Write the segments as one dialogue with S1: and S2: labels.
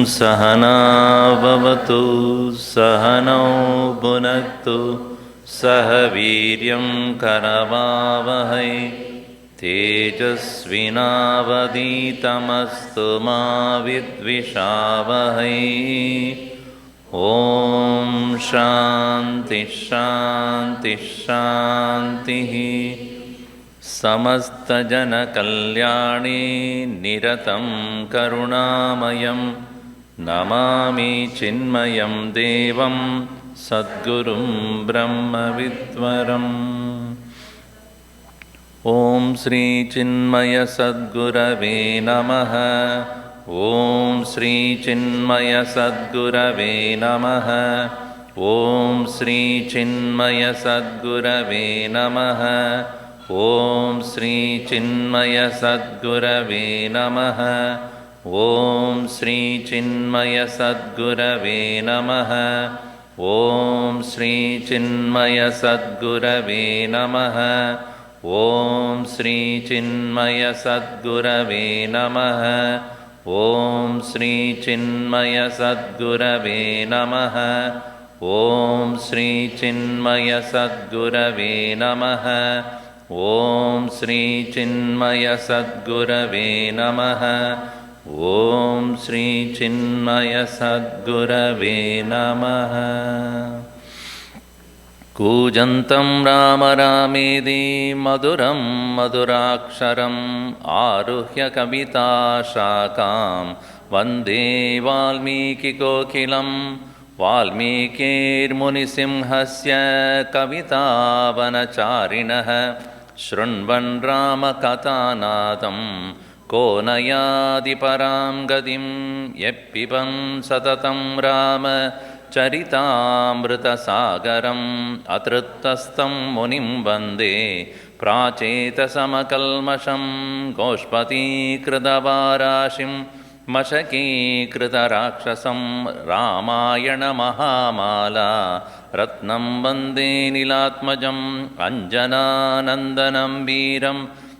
S1: सहना भवतु सहनौ भुनक्तु सह वीर्यं करवावहै तेजस्विनावधीतमस्तु मा विद्विषावहै। ॐ शान्ति शान्ति शान्तिः। समस्तजनकल्याणे निरतं करुणामयं नमामि चिन्मयं देवं सद्गुरुं ब्रह्मविद्वरम्। ॐ श्री चिन्मय सद्गुरवे नमः। ॐ श्री चिन्मय सद्गुरवे नमः। ॐ श्री चिन्मय सद्गुरवे नमः। ॐ श्री चिन्मय सद्गुरवे नमः। ॐ श्री चिन्मय सद्गुरवे नमः। ॐ श्री चिन्मय सद्गुरवे नमः। ॐ श्री चिन्मय सद्गुरवे नमः। ॐ श्री चिन्मय सद्गुरवे नमः। ॐ श्री चिन्मय सद्गुरवे नमः। ॐ श्री चिन्मय सद्गुरवे नमः। ॐ श्री चिन्मय सद्गुरवे नमः। कूजन्तं राम रामेति मधुरं मधुराक्षरम् आरुह्य कविताशाखां वन्दे वाल्मीकिकोकिलं। वाल्मीकिर्मुनिसिंहस्य कवितावनचारिणः शृण्वन् रामकथानादं को न याति परां गतिं। यः पिबन् सततं रामचरितामृतसागरम् अतृप्तस्तं मुनिं वन्दे प्राचेतसमकल्मषं। गोष्पतीकृतवाराशिं मशकीकृतराक्षसं रामायणमहामाला रत्नं वन्दे नीलात्मजम्। अञ्जनानन्दनं वीरं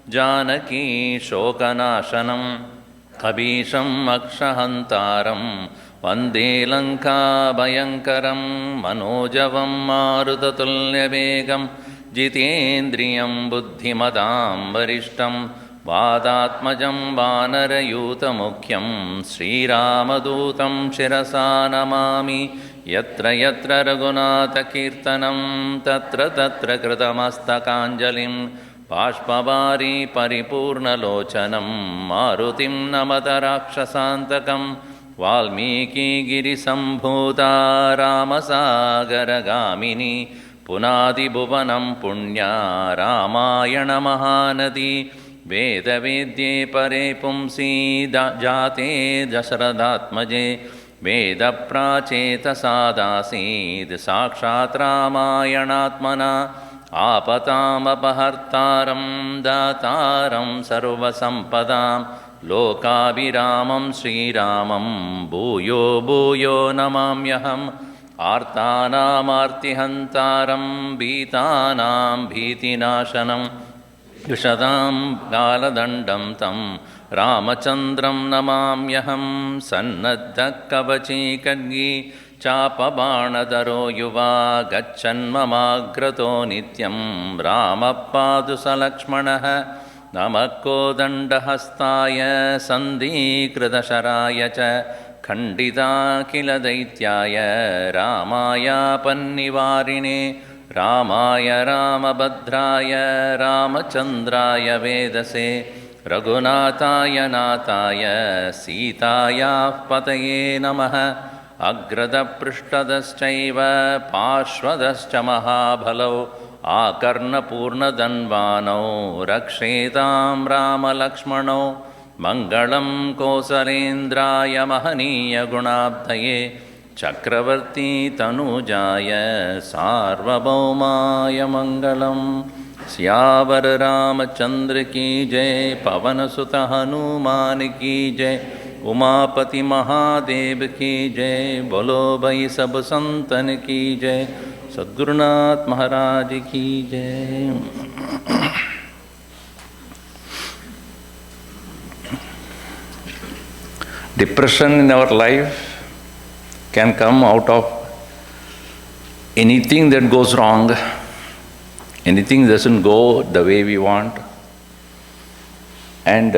S1: जानकी शोकनाशनं कपीशम् अक्षहन्तारं वन्दे लङ्काभयङ्करं। मनोजवं मारुततुल्यवेगं जितेन्द्रियं बुद्धिमतां वरिष्ठं। वादात्मजं वानरयूतमुख्यं श्रीरामदूतं शिरसा नमामि। यत्र यत्र रघुनाथकीर्तनं तत्र तत्र कृतमस्तकाञ्जलिं। बाष्पवारी परिपूर्णलोचनं मारुतिं नमत राक्षसान्तकं। वाल्मीकिगिरिसम्भूता रामसागरगामिनी पुनादिभुवनं पुण्या रामायणमहानदी। वेदवेद्ये परे पुंसी जाते दशरथात्मजे वेदप्राचेतसादासीद् साक्षात् रामायणात्मना। आपतामपहर्तारं दातारं सर्वसम्पदां लोकाभिरामं श्रीरामं भूयो भूयो नमाम्यहम्। आर्तानामार्तिहन्तारं भीतानां भीतिनाशनं द्विषतां कालदण्डं तं रामचन्द्रं नमाम्यहं। सन्नद्धकवची खड्गी चापबाणधरो युवा गच्छन्ममाग्रतो नित्यं रामः पातु स लक्ष्मणः। नमः कोदण्डहस्ताय सन्धीकृतशराय च खण्डिताखिलदैत्याय रामायापन्निवारिणे। रामाय रामभद्राय रामचन्द्राय वेदसे Raghunataya Nataya Sitaya Pataye Namaha Agradaprishtadaschaiva Pashvadascha Mahabhalau Akarnapurnadanvanau Rakshetam Rama Lakshmanau Mangalam Kosalendraya Mahaniya Gunabdhaye Chakravarti Tanujaya Sarvabhaumaya Mangalam Syavar Ramachandra ki jai, Pavan Sutta Hanuman ki jai, Umapati Mahadev ki jai, Bolo Bhai Sab Santan ki jai, Sadgurunath Maharaj ki jai. Depression in our life can come out of anything that goes wrong. Anything doesn't go the way we want. And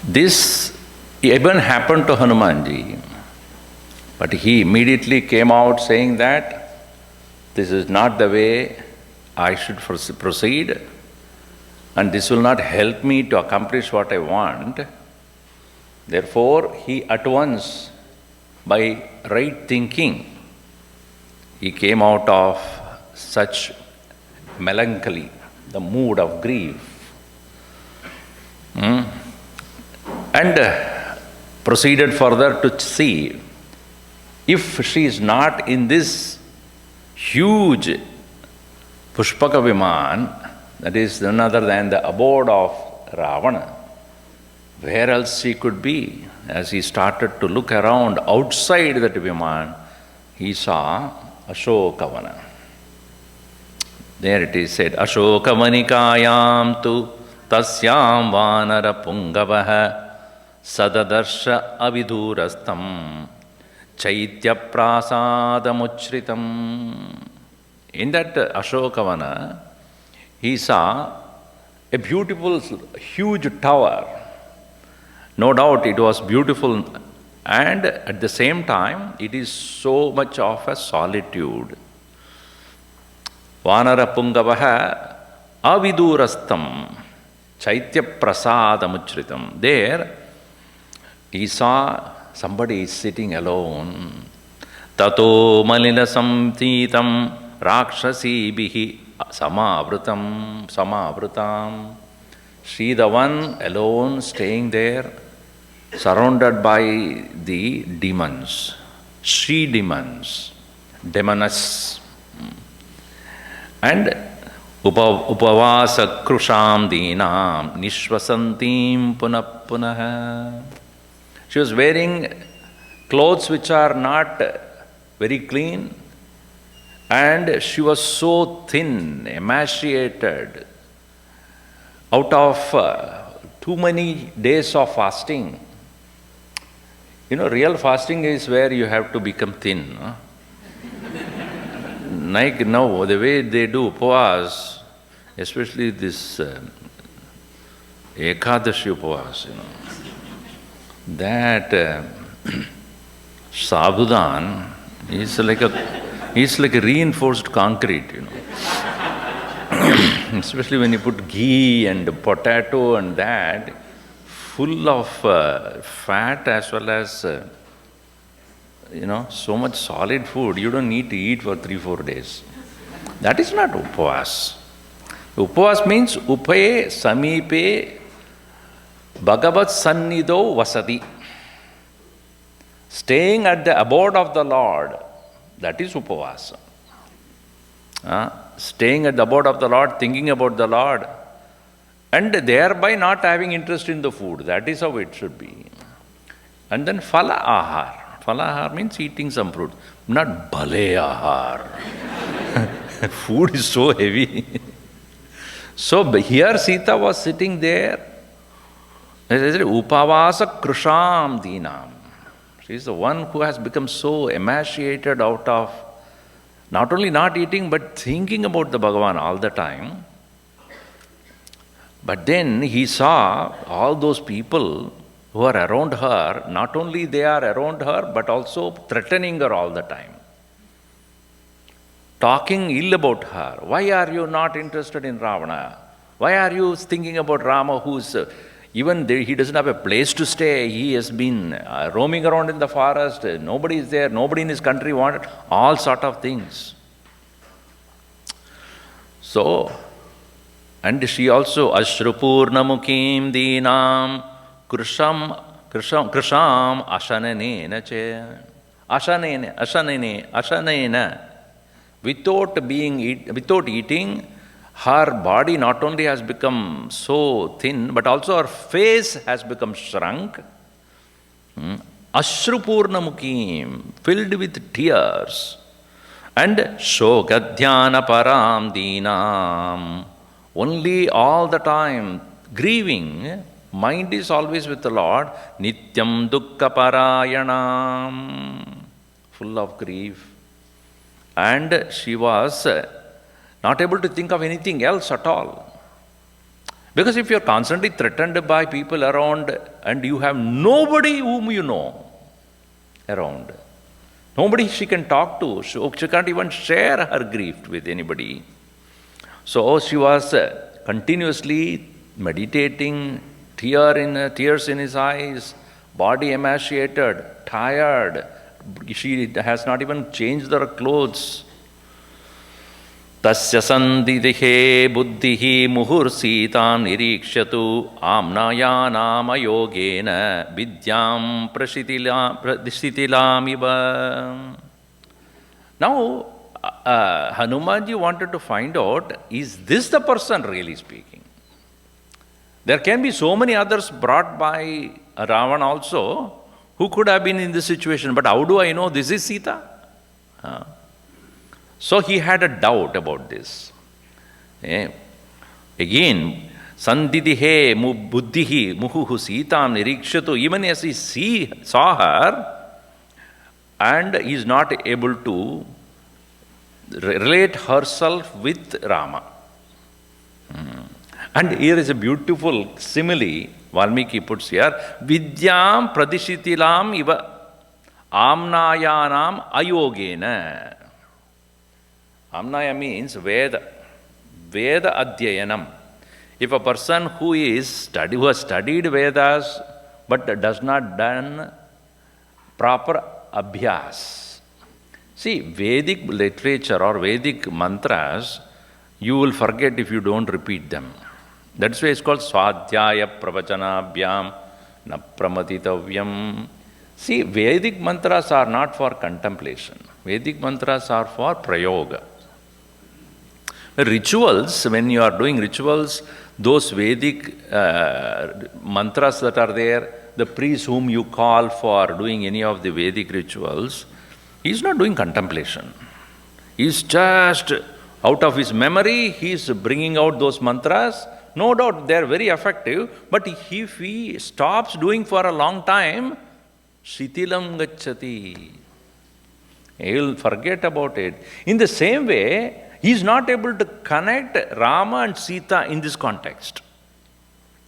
S1: this even happened to Hanumanji. But he immediately came out saying that this is not the way I should proceed, and this will not help me to accomplish what I want. Therefore, he at once, by right thinking, he came out of such melancholy, the mood of grief, and proceeded further to see if she is not in this huge Pushpaka Viman, that is none other than the abode of Ravana, where else she could be? As he started to look around outside that Viman, he saw Ashokavana. There it is said, Ashokavanikayam tu tasyam vanara pungavaha sadadarsha avidurastam chaitya prasadamuchritam. In that Ashokavana, he saw a beautiful, huge tower. No doubt it was beautiful, and at the same time, it is so much of a solitude. Vanara pungavaha avidurastam chaitya prasadamuchritam. There, he saw somebody is sitting alone. Tato malila samtitam rakshasi bihi samavrutam. She, the one alone staying there, surrounded by the demons, she demons, demoness. And upavasa krusham dinam nishvasantim punah. She was wearing clothes which are not very clean, and she was so thin, emaciated, out of too many days of fasting. You know, real fasting is where you have to become thin. Huh? Like now, the way they do upavas, especially this Ekadashi upavas, that Sabudan is like a reinforced concrete, Especially when you put ghee and potato and that, full of fat as well as, so much solid food, you don't need to eat for 3-4 days. That is not upavas. Upavas means upaye samipe bhagavat sannido vasati. Staying at the abode of the Lord, that is upavasa. Staying at the abode of the Lord, thinking about the Lord, and thereby not having interest in the food. That is how it should be. And then phala ahar. Phala ahar means eating some fruit, not bhale ahar. Food is so heavy. So here Sita was sitting there. Upavasa krusham dinam. She is the one who has become so emaciated out of not only not eating, but thinking about the Bhagavan all the time. But then he saw all those people who are around her, not only they are around her, but also threatening her all the time. Talking ill about her. Why are you not interested in Ravana? Why are you thinking about Rama who's even there, he doesn't have a place to stay. He has been roaming around in the forest. Nobody is there. Nobody in his country wanted all sort of things. So, and she also Ashrupurnamukim Dinam Krisham Ashananena Che Ashanena. Without eating, her body not only has become so thin, but also her face has become shrunk. Ashrupurnamukim, filled with tears. And Shogadhyana Param Dinam, only all the time grieving. Mind is always with the Lord. Nityam Dukkha Parayanam, full of grief. And she was not able to think of anything else at all. Because if you're constantly threatened by people around and you have nobody whom you know around, nobody she can talk to, she can't even share her grief with anybody. So she was continuously meditating, tears in his eyes, body emaciated, tired. She has not even changed her clothes. Tasya sandidihe buddhihi muhursitam nirikshatu amnayanama yogena vidyam prashitilam. Now, Hanumanji wanted to find out, is this the person really speaking? There can be so many others brought by Ravan also who could have been in this situation, but how do I know this is Sita? So he had a doubt about this. Again, Sandidihe buddhihi muhuhu sitam nirikshatu, even as he saw her, and he is not able to relate herself with Rama. And here is a beautiful simile Valmiki puts here. Vidyam pradishitilam iva amnayanam ayogena. Amnaya means Veda. Veda Adhyayanam. If a person who has studied Vedas but does not done proper abhyas. See, Vedic literature or Vedic mantras, you will forget if you don't repeat them. That's why it's called Swadhyaya Pravachanabhyam Na Pramatitavyam. See, Vedic mantras are not for contemplation. Vedic mantras are for prayoga. Rituals, when you are doing rituals, those Vedic mantras that are there, the priest whom you call for doing any of the Vedic rituals, he is not doing contemplation. He is just out of his memory, he is bringing out those mantras. No doubt they are very effective, but if he stops doing for a long time, shitilam gacchati. He will forget about it. In the same way, he is not able to connect Rama and Sita in this context.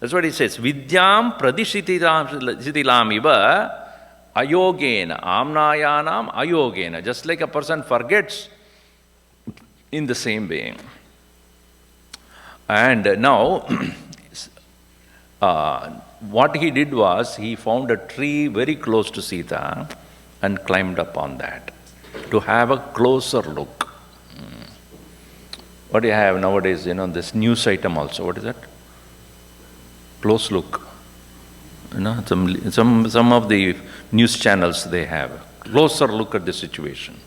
S1: That's what he says. Vidyam pradishitilam iva ayogena, amnayanam ayogena. Just like a person forgets in the same way. And now, what he did was, he found a tree very close to Sita and climbed up on that to have a closer look. What do you have nowadays, this news item also, what is that? Close look. Some of the news channels, they have a closer look at the situation.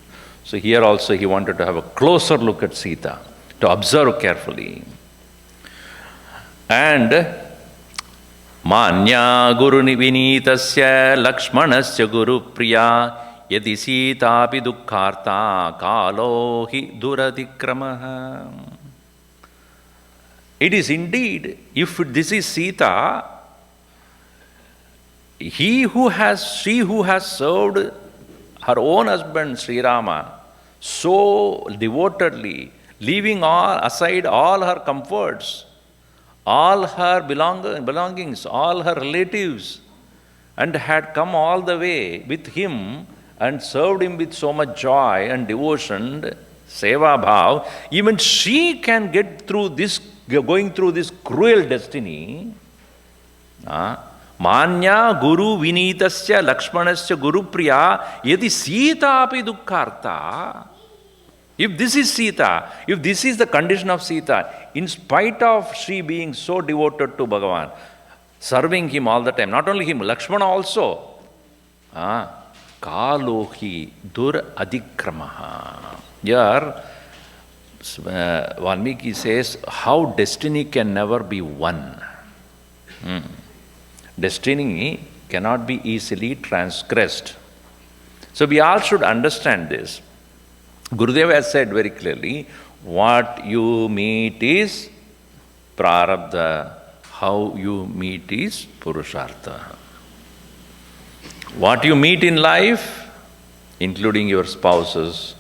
S1: So here also he wanted to have a closer look at Sita, to observe carefully. And Manya Guru Vinitasya Lakshmanasya Guru Priya Yadi Sitapi Dukkharta Kalo Hi Duradikramaha. It is indeed, if this is Sita, she who has served her own husband Sri Rama so devotedly, leaving aside all her comforts, all her belongings, all her relatives, and had come all the way with him and served him with so much joy and devotion, seva bhav, even she can get through this, going through this cruel destiny. Manya Guru Vinitasya Lakshmanasya Guru Priya Yadi Sita api Dukkharta. If this is Sita, if this is the condition of Sita, in spite of she being so devoted to Bhagavan, serving him all the time, not only him, Lakshmana also, Kalohi Dur Adikramaha. Here, Valmiki says how destiny can never be won. Destiny cannot be easily transgressed. So we all should understand this. Gurudev has said very clearly, what you meet is prarabdha, how you meet is purushartha. What you meet in life, including your spouses,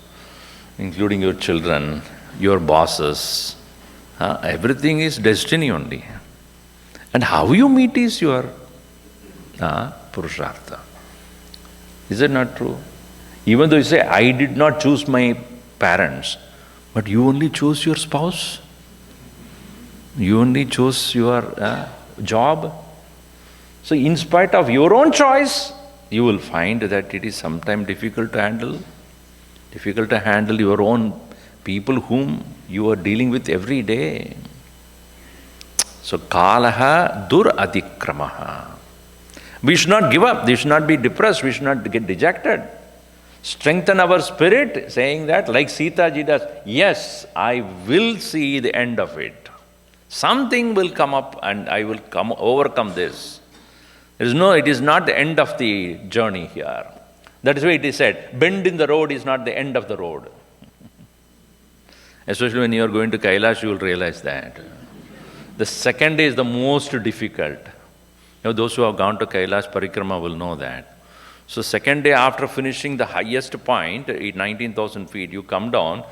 S1: including your children, your bosses, everything is destiny only. And how you meet is your purushartha. Is it not true? Even though you say, I did not choose my parents, but you only chose your spouse. You only chose your job. So in spite of your own choice, you will find that it is sometimes difficult to handle. Difficult to handle your own people whom you are dealing with every day. So kalaha dur adikramaha. We should not give up. We should not be depressed. We should not get dejected. Strengthen our spirit, saying that, like Sita ji does, yes, I will see the end of it. Something will come up and I will overcome this. It is not the end of the journey here. That is why it is said, bend in the road is not the end of the road. Especially when you are going to Kailash, you will realize that. The second day is the most difficult. Those who have gone to Kailash Parikrama will know that. So second day after finishing the highest point, 19,000 feet, you come down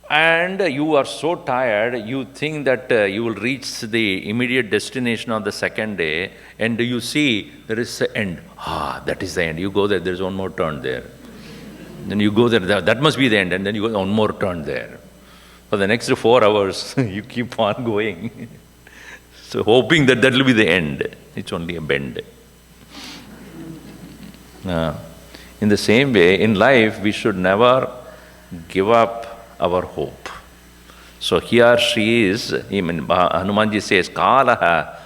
S1: and you are so tired, you think that you will reach the immediate destination on the second day and you see there is the end. That is the end. You go there, there is one more turn there. Then you go there, that must be the end, and then you go one more turn there. For the next 4 hours, you keep on going. So hoping that will be the end. It's only a bend. In the same way, in life, we should never give up our hope. So here she is, Hanumanji says, Kalaha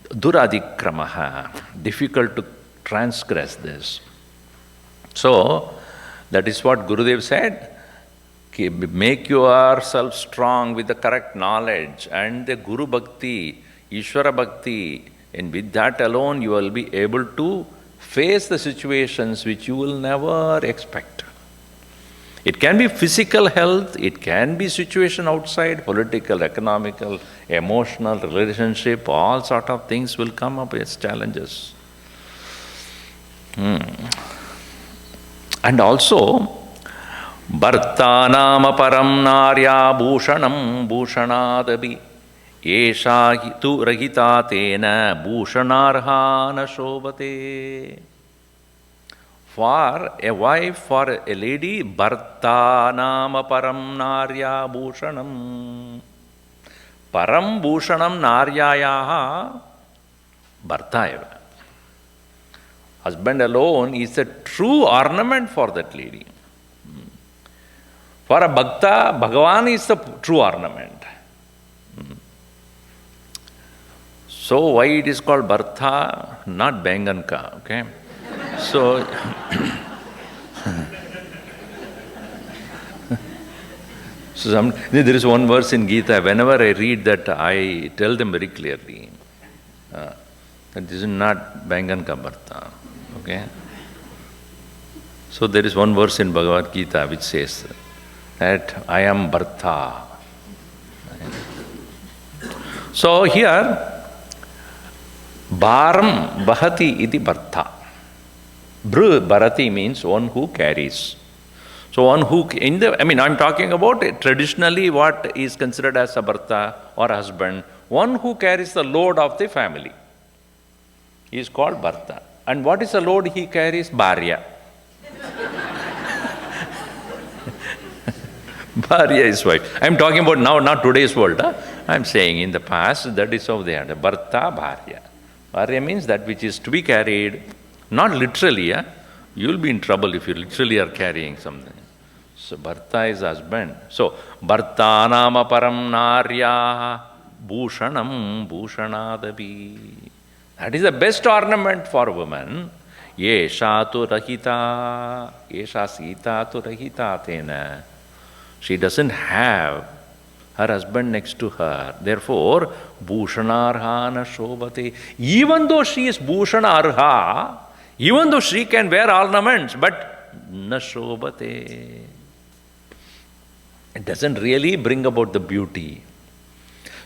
S1: Duradikramaha, difficult to transgress this. So, that is what Gurudev said, make yourself strong with the correct knowledge and the Guru Bhakti, Ishwara Bhakti, and with that alone you will be able to face the situations which you will never expect. It can be physical health, it can be situation outside, political, economical, emotional, relationship, all sort of things will come up as challenges. And also, Bhartanam aparam narya bhushanam bhushanadabi Esha tu rahita tena bhushanarha na shobhate. For a wife, for a lady, Bhartanam aparam narya bhushanam. Param bhushanam naryayaha bhartayava. Husband alone is a true ornament for that lady. For a bhakta, Bhagavan is the true ornament. So why it is called Bharta? Not Benganka, okay? So, there is one verse in Gita, whenever I read that, I tell them very clearly that this is not Benganka Bharta, okay? So there is one verse in Bhagavad Gita which says that I am Bharta. So here, Bharam Bahati iti Bharta. Bhru Bharati means one who carries. So one who, I'm talking about it, traditionally what is considered as a Bharta or husband, one who carries the load of the family. He is called Bharta. And what is the load he carries? Bharya. Bharya is wife. I am talking about now, not today's world. I'm saying in the past, that is how they had. Bharta, Bharya. Bharya means that which is to be carried, not literally. Yeah? You'll be in trouble if you literally are carrying something. So Bharta is husband. So Bharta nama param narya bhushanam bhushanadabi. That is the best ornament for a woman. Yesha tu rahita, yesha sita tu rahita tena. She doesn't have her husband next to her. Therefore, bhushanarha na shobhate. Even though she is bhushanarha, even though she can wear ornaments, but na shobhate. It doesn't really bring about the beauty.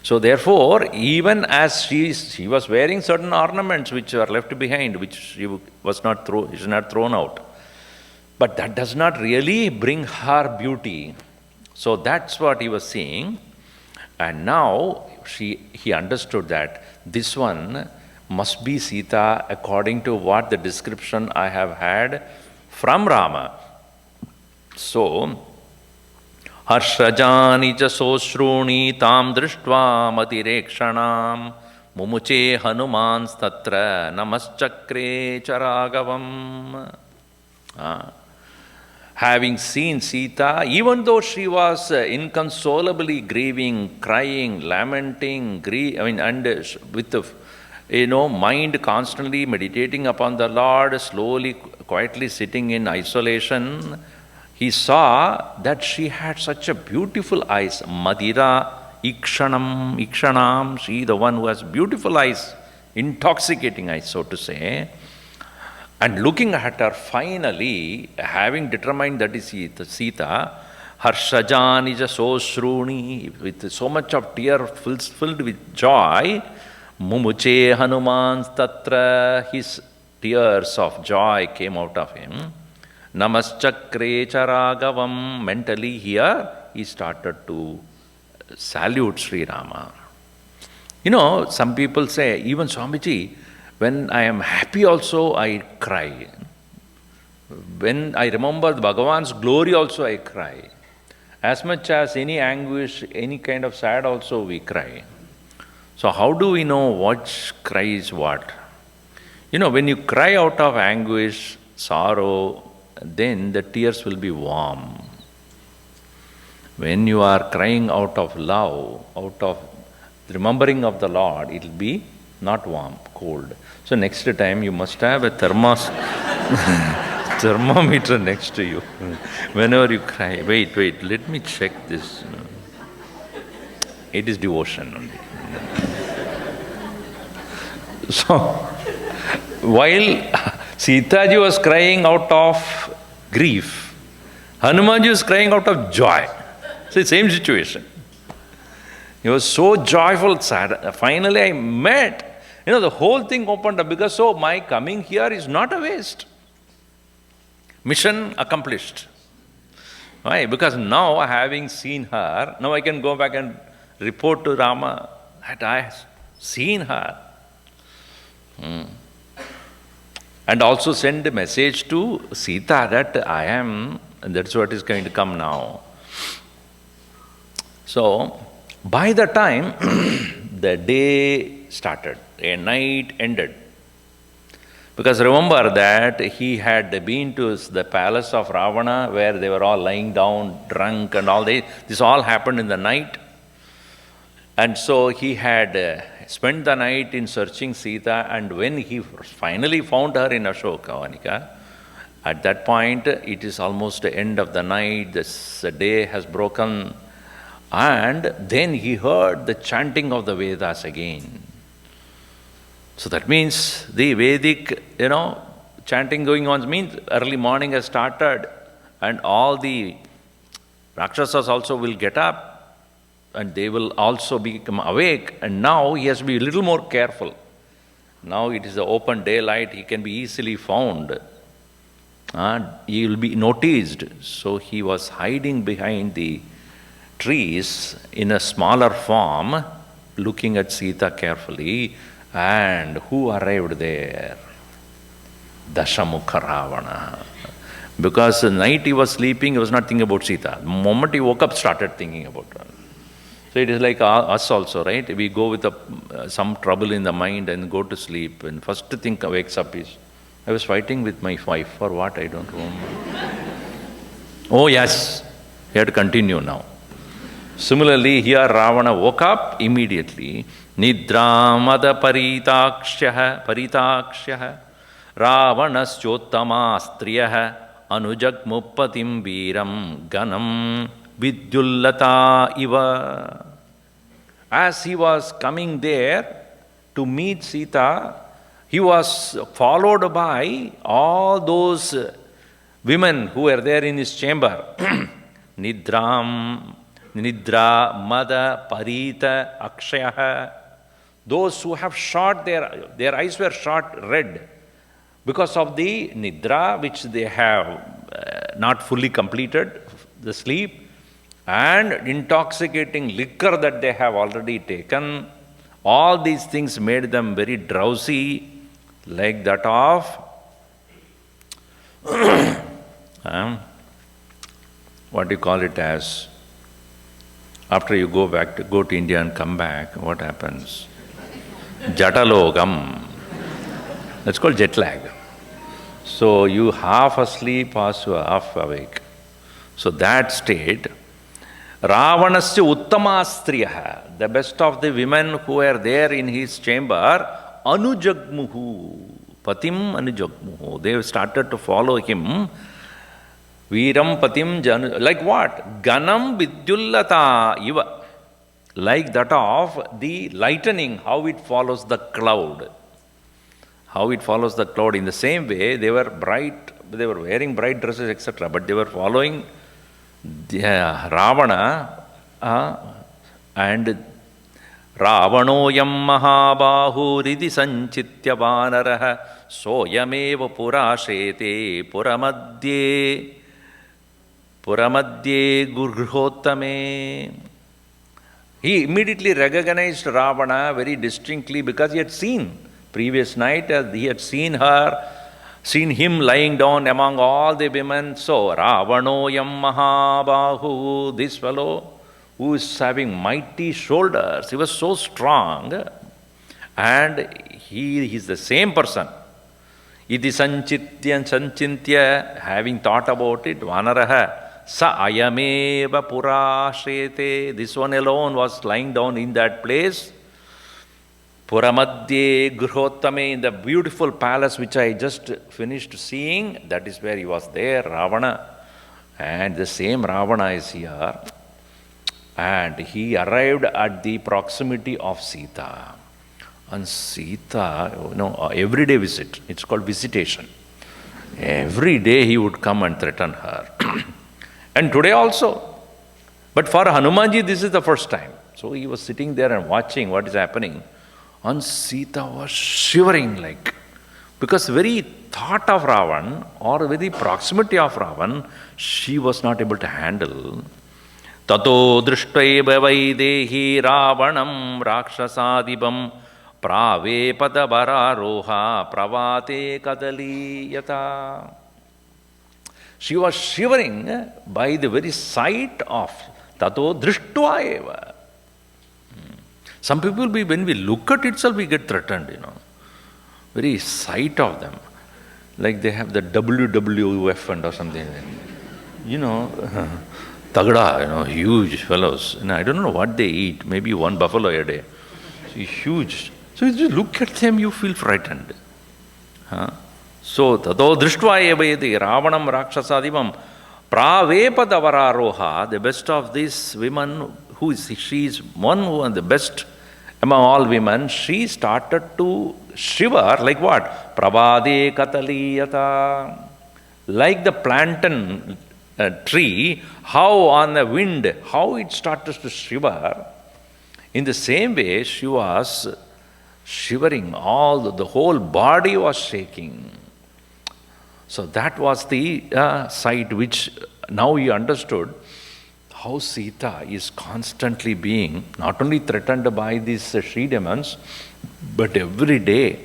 S1: So therefore, even as she was wearing certain ornaments which were left behind, which she was not thrown out, but that does not really bring her beauty. So that's what he was saying. And now he understood that this one must be Sita according to what the description I have had from Rama. So, Harshajani cha soshruni tam drishtva matirekshanam mumuche hanumans tatra namaschakre charagavam. Having seen Sita, even though she was inconsolably grieving, crying, lamenting, and with the mind constantly meditating upon the Lord, slowly, quietly sitting in isolation, he saw that she had such a beautiful eyes. Madira ikshanam, she the one who has beautiful eyes, intoxicating eyes, so to say. And looking at her, finally, having determined that is Sita, Harshajani ja soshruni, with so much of tear filled with joy, Mumuche Hanuman Tatra, his tears of joy came out of him. Namaschakre charagavam, mentally here, he started to salute Sri Rama. Some people say, even Swamiji, when I am happy also, I cry. When I remember Bhagavan's glory also, I cry. As much as any anguish, any kind of sad also, we cry. So how do we know what cry is what? When you cry out of anguish, sorrow, then the tears will be warm. When you are crying out of love, out of remembering of the Lord, it will be not warm, cold. So next time you must have a thermometer next to you. Whenever you cry, wait, let me check this. It is devotion only. So, while Sitaji was crying out of grief, Hanumanji was crying out of joy. So, same situation. He was so joyful, sad. Finally, I met. The whole thing opened up because my coming here is not a waste. Mission accomplished. Why? Because now, having seen her, now I can go back and report to Rama that I have seen her. And also send a message to Sita that I am, and that's what is going to come now. So, by the time the day started, a night ended. Because remember that he had been to the palace of Ravana where they were all lying down, drunk and all. This all happened in the night. And so he had spent the night in searching Sita, and when he finally found her in Ashokavanika, at that point it is almost the end of the night, the day has broken, and then he heard the chanting of the Vedas again. So that means the Vedic, chanting going on means early morning has started, and all the Rakshasas also will get up, and they will also become awake, and now he has to be a little more careful. Now it is the open daylight, he can be easily found. He will be noticed. So he was hiding behind the trees in a smaller form, looking at Sita carefully. And who arrived there? Dashamukha Ravana. Because the night he was sleeping, he was not thinking about Sita. The moment he woke up, started thinking about her. So it is like us also, right? We go with some trouble in the mind and go to sleep. And first thing wakes up is, I was fighting with my wife. For what? I don't remember. Oh yes, you have to continue now. Similarly, here Ravana woke up immediately. Nidramada paritakshyah Ravanaschottamastriyah Anujagmupatim Viram Ganam Vidyullata Iva. As he was coming there to meet Sita, he was followed by all those women who were there in his chamber. Nidra, Mada, Parita, Akshaya. Those who have shot their eyes were shot red because of the Nidra, which they have not fully completed, the sleep, and intoxicating liquor that they have already taken. All these things made them very drowsy, like that of what do you call it as? After you go to India and come back, what happens? Jatalogam. That's called jet lag. So you half asleep, half awake. So that state, Ravanasya Uttamastriyaha, the best of the women who were there in his chamber, Anujagmuhu, Patim Anujagmuhu. They started to follow him. Viram Patim Janu, like what? Ganam Vidyullata Iva. Like that of the lightning, how it follows the cloud. How it follows the cloud. In the same way, they were wearing bright dresses, etc. But they were following Ravana and Ravanoyam Mahabahu Ridi Sanchitya Vanaraha Soyameva Purashete Puramadye Gurghotame. He immediately recognized Ravana very distinctly because he had seen. Previous night, he had seen him lying down among all the women. So, Ravanoyam Mahabahu, this fellow who is having mighty shoulders, he was so strong, and he is the same person. Iti sanchintya, having thought about it, Vanaraha, sa ayameva purashete, this one alone was lying down in that place. Puramadye Gurhottame, in the beautiful palace which I just finished seeing, that is where he was there, Ravana. And the same Ravana is here. And he arrived at the proximity of Sita. And Sita, everyday visit, it's called visitation. Every day he would come and threaten her. And today also. But for Hanumanji, this is the first time. So he was sitting there and watching what is happening. And Sita was shivering because very thought of Ravan or very proximity of Ravan, she was not able to handle. Tato drishtaiva vaidehi Ravanam rakshasadibam pravepada vararoha pravate kadali yata. She was shivering by the very sight of tato drishtva eva. Some people, when we look at itself, we get threatened, Very sight of them. Like they have the WWF and or something. Tagda, huge fellows. And I don't know what they eat. Maybe one buffalo a day. So huge. So if you look at them, you feel frightened. So, tato drishtva evayati Ravanam Rakshasadivam Pravepadavararoha, the best of these women, she is one who is the best among all women, she started to shiver like what? Pravade kataliyata. Like the plantain tree, how on the wind, how it started to shiver. In the same way, she was shivering, the whole body was shaking. So that was the sight which now he understood how Sita is constantly being not only threatened by these she-demons, but every day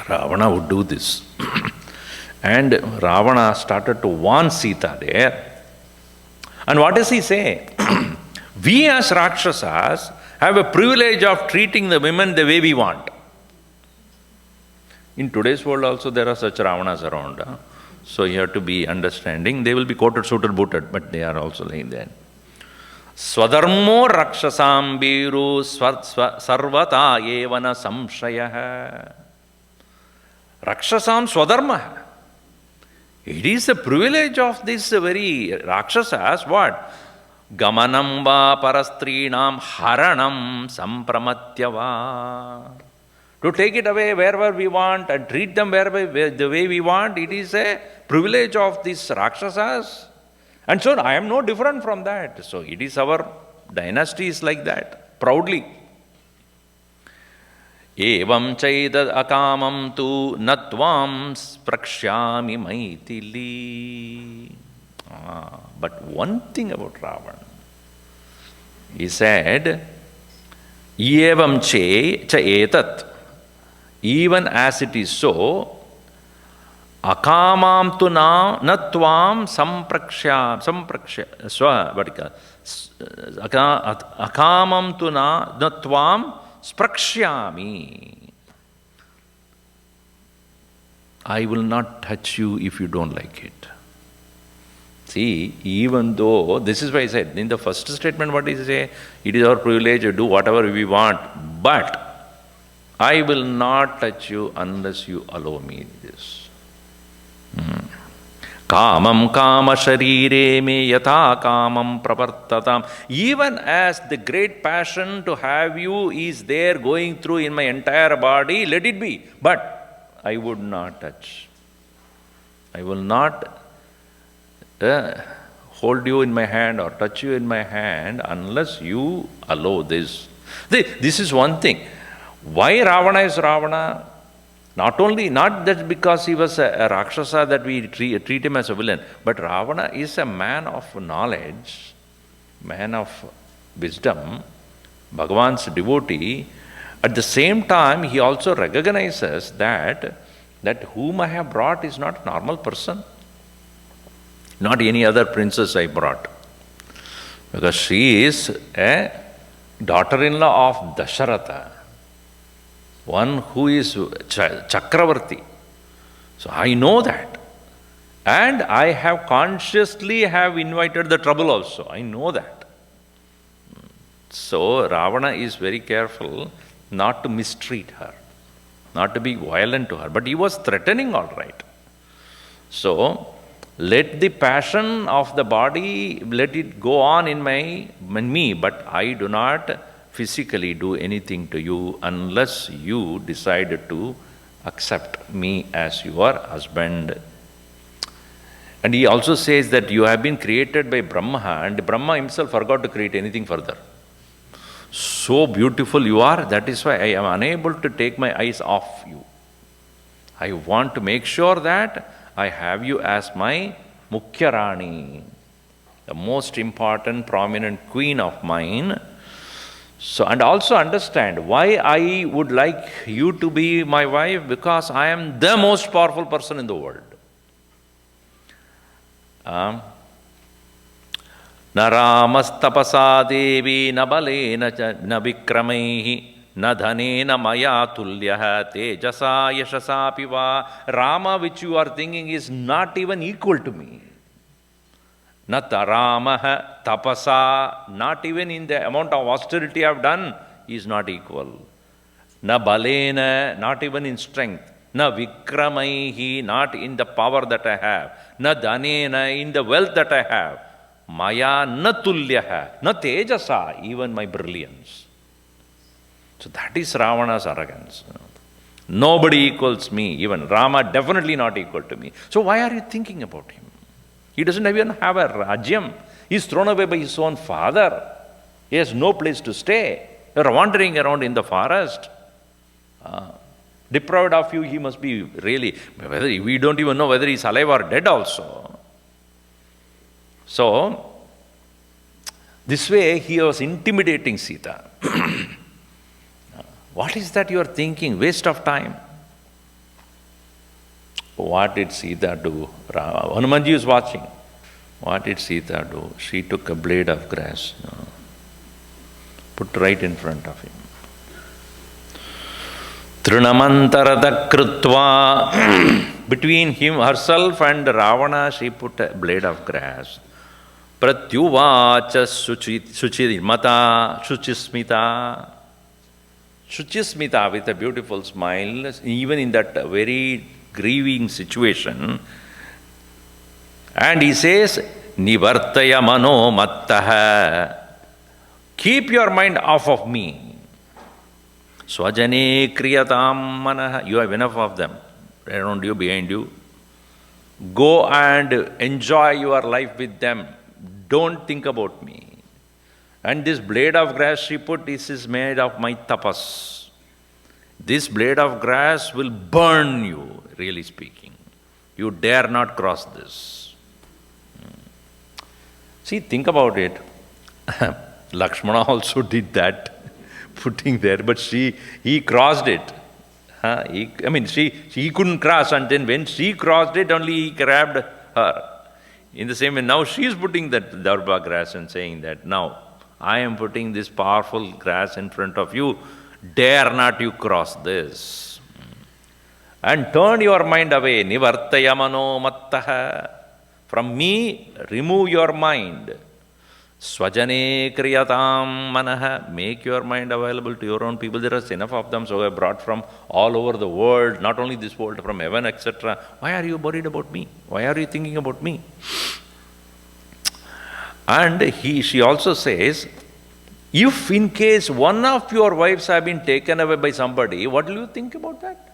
S1: Ravana would do this. And Ravana started to warn Sita there. And what does he say? We as Rakshasas have a privilege of treating the women the way we want. In today's world also there are such Ravanas around. So you have to be understanding. They will be coated, suited, booted, but they are also lying there. Swadharmo rakshasam biru sarvata evana samshayah. Rakshasam swadharma. It is the privilege of this very Rakshasas, what? Gamanam va parastrinam haranam sampramatyava. To take it away wherever we want and treat them the way we want, it is a privilege of these Rakshasas. And so I am no different from that. So it is our dynasty is like that, proudly. Evam chaidad akamam tu natvam sprakshyami maitili. But one thing about Ravana, he said, Evam cha etat, even as it is so, akamam tu natvam akamam tu natvam sprakshyami. I will not touch you if you don't like it. See, even though, this is why I said, in the first statement what is say? It is our privilege to do whatever we want, but I will not touch you unless you allow me this. Kamam kama sharire me yatha kamam pravartatam. Even as the great passion to have you is there going through in my entire body, let it be. But I would not touch. I will not hold you in my hand or touch you in my hand unless you allow this. This is one thing. Why Ravana is Ravana? Not that because he was a Rakshasa that we treat him as a villain, but Ravana is a man of knowledge, man of wisdom, Bhagavan's devotee. At the same time, he also recognizes that whom I have brought is not a normal person. Not any other princess I brought. Because she is a daughter-in-law of Dasharatha, one who is Chakravarti. So I know that. And I have consciously invited the trouble also. I know that. So Ravana is very careful not to mistreat her, not to be violent to her. But he was threatening all right. So let the passion of the body, let it go on in me, but I do not physically do anything to you unless you decide to accept me as your husband. And he also says that you have been created by Brahma, and Brahma himself forgot to create anything further. So beautiful you are, that is why I am unable to take my eyes off you. I want to make sure that I have you as my Mukhya Rani, the most important, prominent queen of mine. So, and also understand why I would like you to be my wife, because I am the most powerful person in the world. Na ramastapasa devi na balena na vikramaihi na dhanena maya tulyaha tejasa yashasa piva. Rama, which you are thinking, is not even equal to me. Na taramaha tapasa, not even in the amount of austerity I have done, is not equal. Na balena, not even in strength. Na vikramaihi, not in the power that I have. Na dhanena, in the wealth that I have. Maya na tulyaha, na tejasa, even my brilliance. So that is Ravana's arrogance. Nobody equals me, even Rama definitely not equal to me. So why are you thinking about him? He doesn't even have a rajyam. He is thrown away by his own father. He has no place to stay. You are wandering around in the forest. Deprived of you, he must be really, we don't even know whether he is alive or dead also. So, this way he was intimidating Sita. What is that you are thinking? Waste of time. What did Sita do? Hanumanji is watching. What did Sita do? She took a blade of grass. Put right in front of him. Trinamantarada krutva. Between herself and Ravana, she put a blade of grass. Pratyuvacha Shuchismita. Shuchismita with a beautiful smile, even in that very grieving situation. And he says, Nivartaya mano mattaha. Keep your mind off of me. Swajane kriyatam manaha. You have enough of them. Around you, behind you. Go and enjoy your life with them. Don't think about me. And this blade of grass she put, this is made of my tapas. This blade of grass will burn you, really speaking. You dare not cross this. See, think about it. Lakshmana also did that, putting there, but he crossed it. He couldn't cross, and then when she crossed it, only he grabbed her. In the same way, now she is putting that darba grass and saying that, now, I am putting this powerful grass in front of you, dare not you cross this. And turn your mind away, nivartaya mano mattaha. From me, remove your mind. Swajane kriyatam manaha. Make your mind available to your own people. There are enough of them, so I brought from all over the world, not only this world, from heaven, etc. Why are you worried about me? Why are you thinking about me? And she also says, if in case one of your wives have been taken away by somebody, what will you think about that?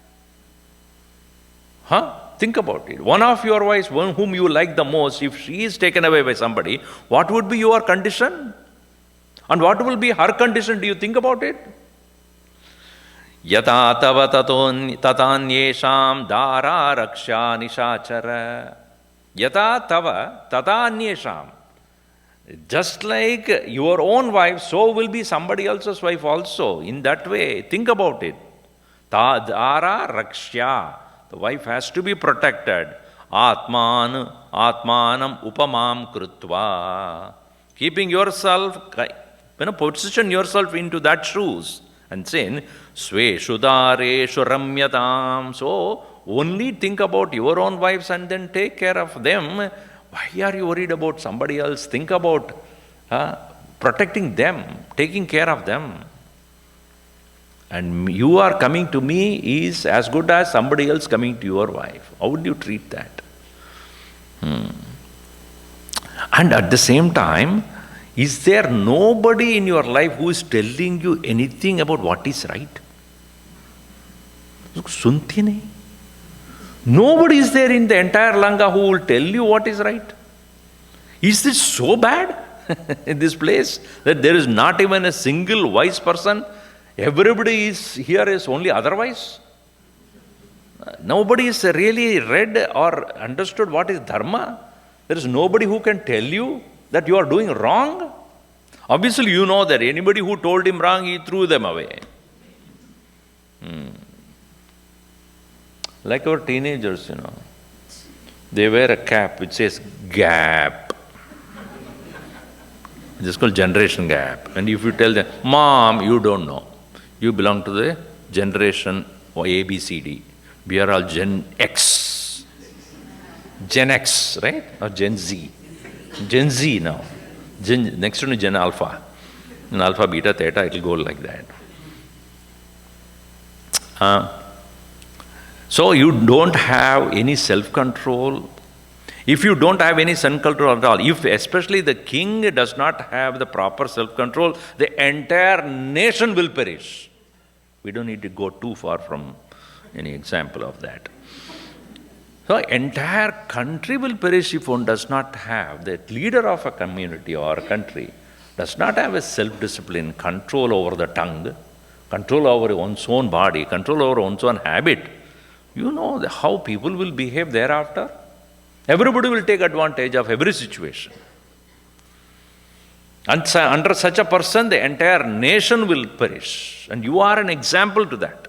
S1: Think about it. One of your wives, one whom you like the most, if she is taken away by somebody, what would be your condition? And what will be her condition? Do you think about it? Yata tava tatanyesham dara raksha nishachara. Yata tava tatanyesham. Just like your own wife, so will be somebody else's wife also. In that way, think about it. Dara rakshya. The wife has to be protected. Atmanam upamam krutva. Keeping yourself, position yourself into that shoes. And saying, Sveshu dareshu ramyatam. So, only think about your own wives and then take care of them. Why are you worried about somebody else? Think about protecting them, taking care of them. And you are coming to me is as good as somebody else coming to your wife. How would you treat that? And at the same time, is there nobody in your life who is telling you anything about what is right? Sunti nahi. Nobody is there in the entire Lanka who will tell you what is right. Is this so bad in this place that there is not even a single wise person? Everybody here is only otherwise. Nobody is really read or understood what is dharma. There is nobody who can tell you that you are doing wrong. Obviously, you know that anybody who told him wrong, he threw them away. Like our teenagers, they wear a cap which says gap. This is called generation gap. And if you tell them, Mom, you don't know. You belong to the generation A, B, C, D. We are all Gen X. Gen X, right? Or Gen Z. Gen Z now. Next to Gen Alpha. In Alpha, Beta, Theta, it will go like that. So you don't have any self-control. If you don't have any self-control at all, if especially the king does not have the proper self-control, the entire nation will perish. We don't need to go too far from any example of that. So entire country will perish if one does not have, the leader of a community or a country does not have a self-discipline, control over the tongue, control over one's own body, control over one's own habit. You know how people will behave thereafter. Everybody will take advantage of every situation. And under such a person, the entire nation will perish. And you are an example to that.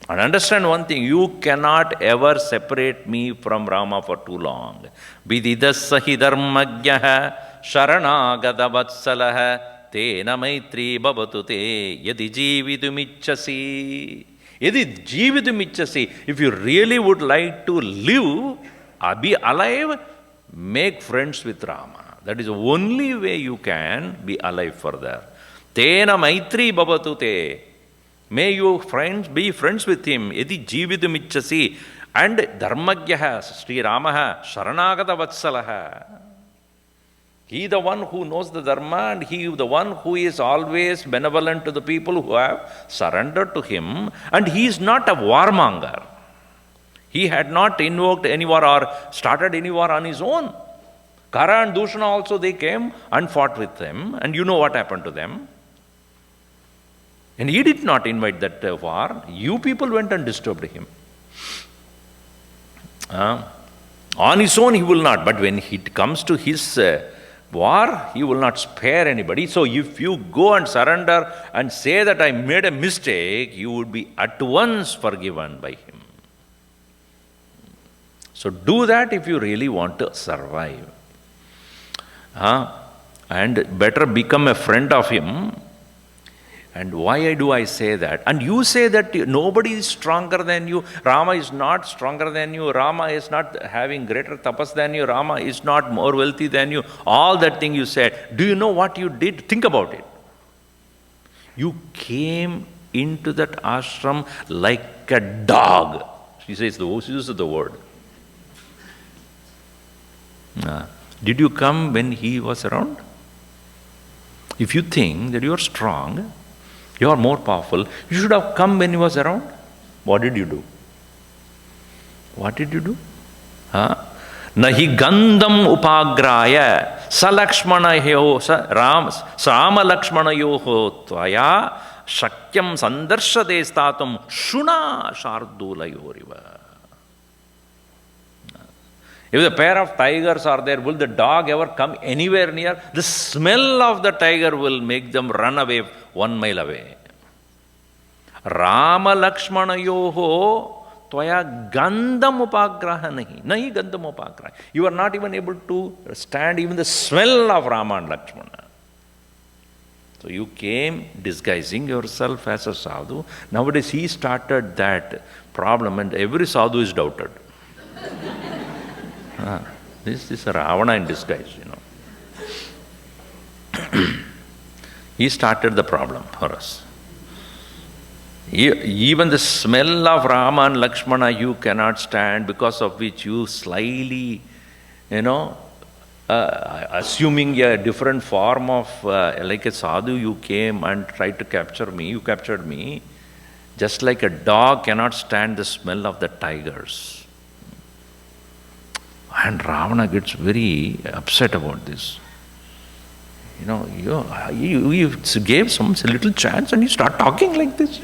S1: And understand one thing, you cannot ever separate me from Rama for too long. Vididassahi dharmagyaha sharanagata vatsalah tena maitri bhavatu te yadi jeevitumichasi. Yadi jeevitumichasi. If you really would like to live, be alive, make friends with Rama. That is the only way you can be alive further. Tena maitri bhavatu te. May you be friends with him. Yadi jeevitumichasi. And dharmagyaha, Sri Ramaha, sharanagata vatsalaha. He the one who knows the dharma, and he the one who is always benevolent to the people who have surrendered to him. And he is not a warmonger. He had not invoked any war or started any war on his own. Kara and Dushana also, they came and fought with them, and you know what happened to them. And he did not invite that war. You people went and disturbed him. On his own he will not, but when it comes to his war, he will not spare anybody. So if you go and surrender and say that I made a mistake, you would be at once forgiven by him. So do that if you really want to survive. And better become a friend of him. And why do I say that? And you say that nobody is stronger than you. Rama is not stronger than you. Rama is not having greater tapas than you. Rama is not more wealthy than you. All that thing you said. Do you know what you did? Think about it. You came into that ashram like a dog. She uses the word. Did you come when he was around? If you think that you are strong, you are more powerful, you should have come when he was around. What did you do? What did you do? Nahi gandham upagraya salakshmanayo sama lakshmanayo tvaya shakyam sandarshade statum shuna shardulayoreva. If the pair of tigers are there, will the dog ever come anywhere near? The smell of the tiger will make them run away 1 mile away. Rama Lakshmanayoho tvaya gandham upagraha nahi gandham upagraha. You are not even able to stand even the smell of Rama and Lakshmana. So you came disguising yourself as a sadhu. Nowadays he started that problem and every sadhu is doubted. This is a Ravana in disguise, He started the problem for us. Even the smell of Rama and Lakshmana you cannot stand, because of which you slyly, assuming a different form of, like a sadhu, you came and tried to capture me, you captured me. Just like a dog cannot stand the smell of the tigers. And Ravana gets very upset about this. You gave some little chance and you start talking like this.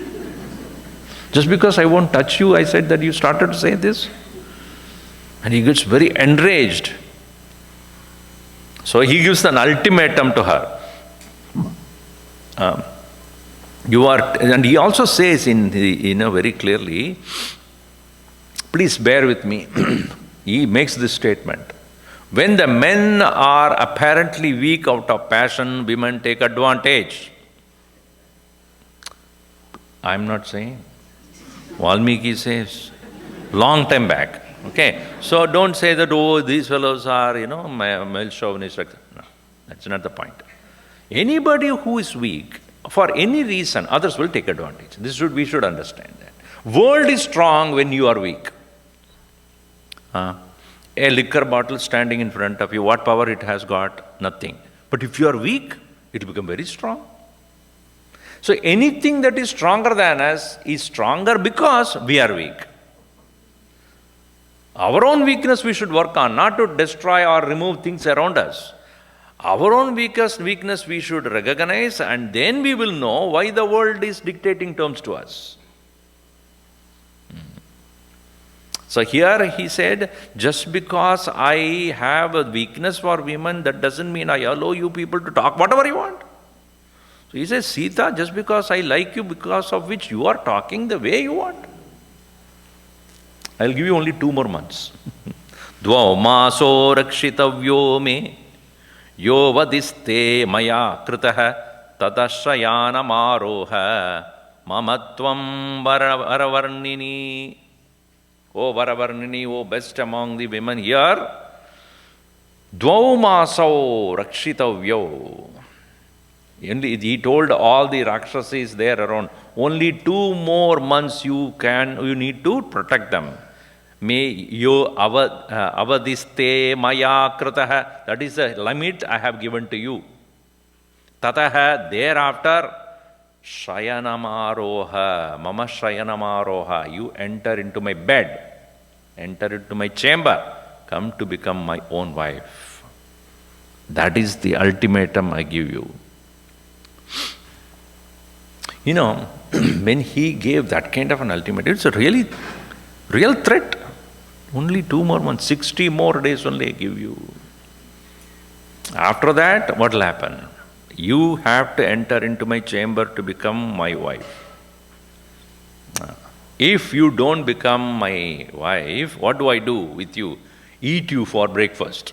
S1: Just because I won't touch you, I said that you started to say this. And he gets very enraged. So he gives an ultimatum to her. And he also says very clearly, please bear with me. He makes this statement. When the men are apparently weak out of passion, women take advantage. I'm not saying. Valmiki says, long time back. Okay, so don't say that, these fellows are, male chauvinist. No, that's not the point. Anybody who is weak, for any reason, others will take advantage. We should understand that. World is strong when you are weak. A liquor bottle standing in front of you, what power it has got? Nothing. But if you are weak, it will become very strong. So anything that is stronger than us is stronger because we are weak. Our own weakness we should work on, not to destroy or remove things around us. Our own weakness we should recognize, and then we will know why the world is dictating terms to us. So here he said, just because I have a weakness for women, that doesn't mean I allow you people to talk whatever you want. So he says, Sita, just because I like you, because of which you are talking the way you want. I'll give you only 2 more months. Dvau maso rakshitavyo me yo vadiste maya kritaha Tatashayanamaroha mamatvam varavarnini. O Varavarnini, O best among the women here, dvau masau rakshitavyo. He told all the Rakshasis there around, only 2 more months you need to protect them. May yo avadiste maya krataha. That is the limit I have given to you. Tataha, thereafter, shayanamaroha, mama shayanamaroha. You enter into my bed, enter into my chamber, come to become my own wife. That is the ultimatum I give you. When he gave that kind of an ultimatum, it's a real threat. Only 2 more months, 60 more days only I give you. After that, what will happen? You have to enter into my chamber to become my wife. If you don't become my wife, what do I do with you? Eat you for breakfast.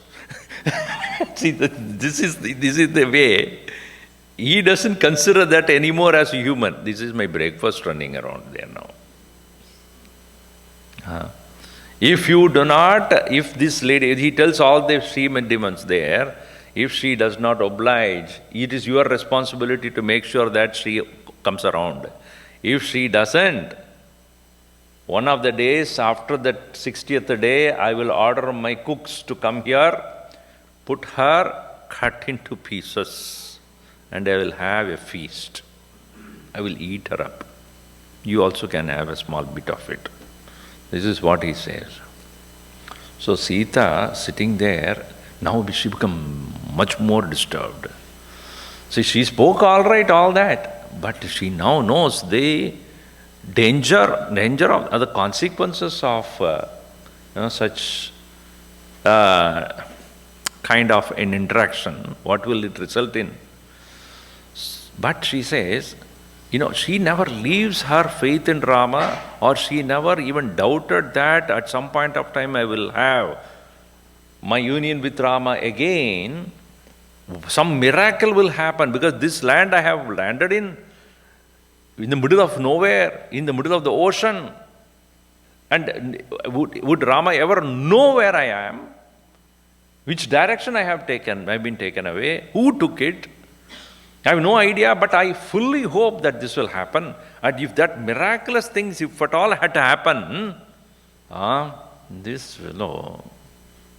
S1: See, this is the way. He doesn't consider that anymore as a human. This is my breakfast running around there now. If you do not, if this lady, he tells all the demon demons there, if she does not oblige, it is your responsibility to make sure that she comes around. If she doesn't, one of the days after the 60th day, I will order my cooks to come here, put her cut into pieces, and I will have a feast. I will eat her up. You also can have a small bit of it. This is what he says. So Sita sitting there, now she become much more disturbed. See, she spoke all right, all that, but she now knows the danger of the consequences of such kind of an interaction. What will it result in? But she says, she never leaves her faith in Rama, or she never even doubted that at some point of time I will have my union with Rama again. Some miracle will happen, because this land I have landed in the middle of nowhere, in the middle of the ocean. And would Rama ever know where I am? Which direction I've been taken away? Who took it? I have no idea, but I fully hope that this will happen. And if that miraculous things, if at all had to happen, this fellow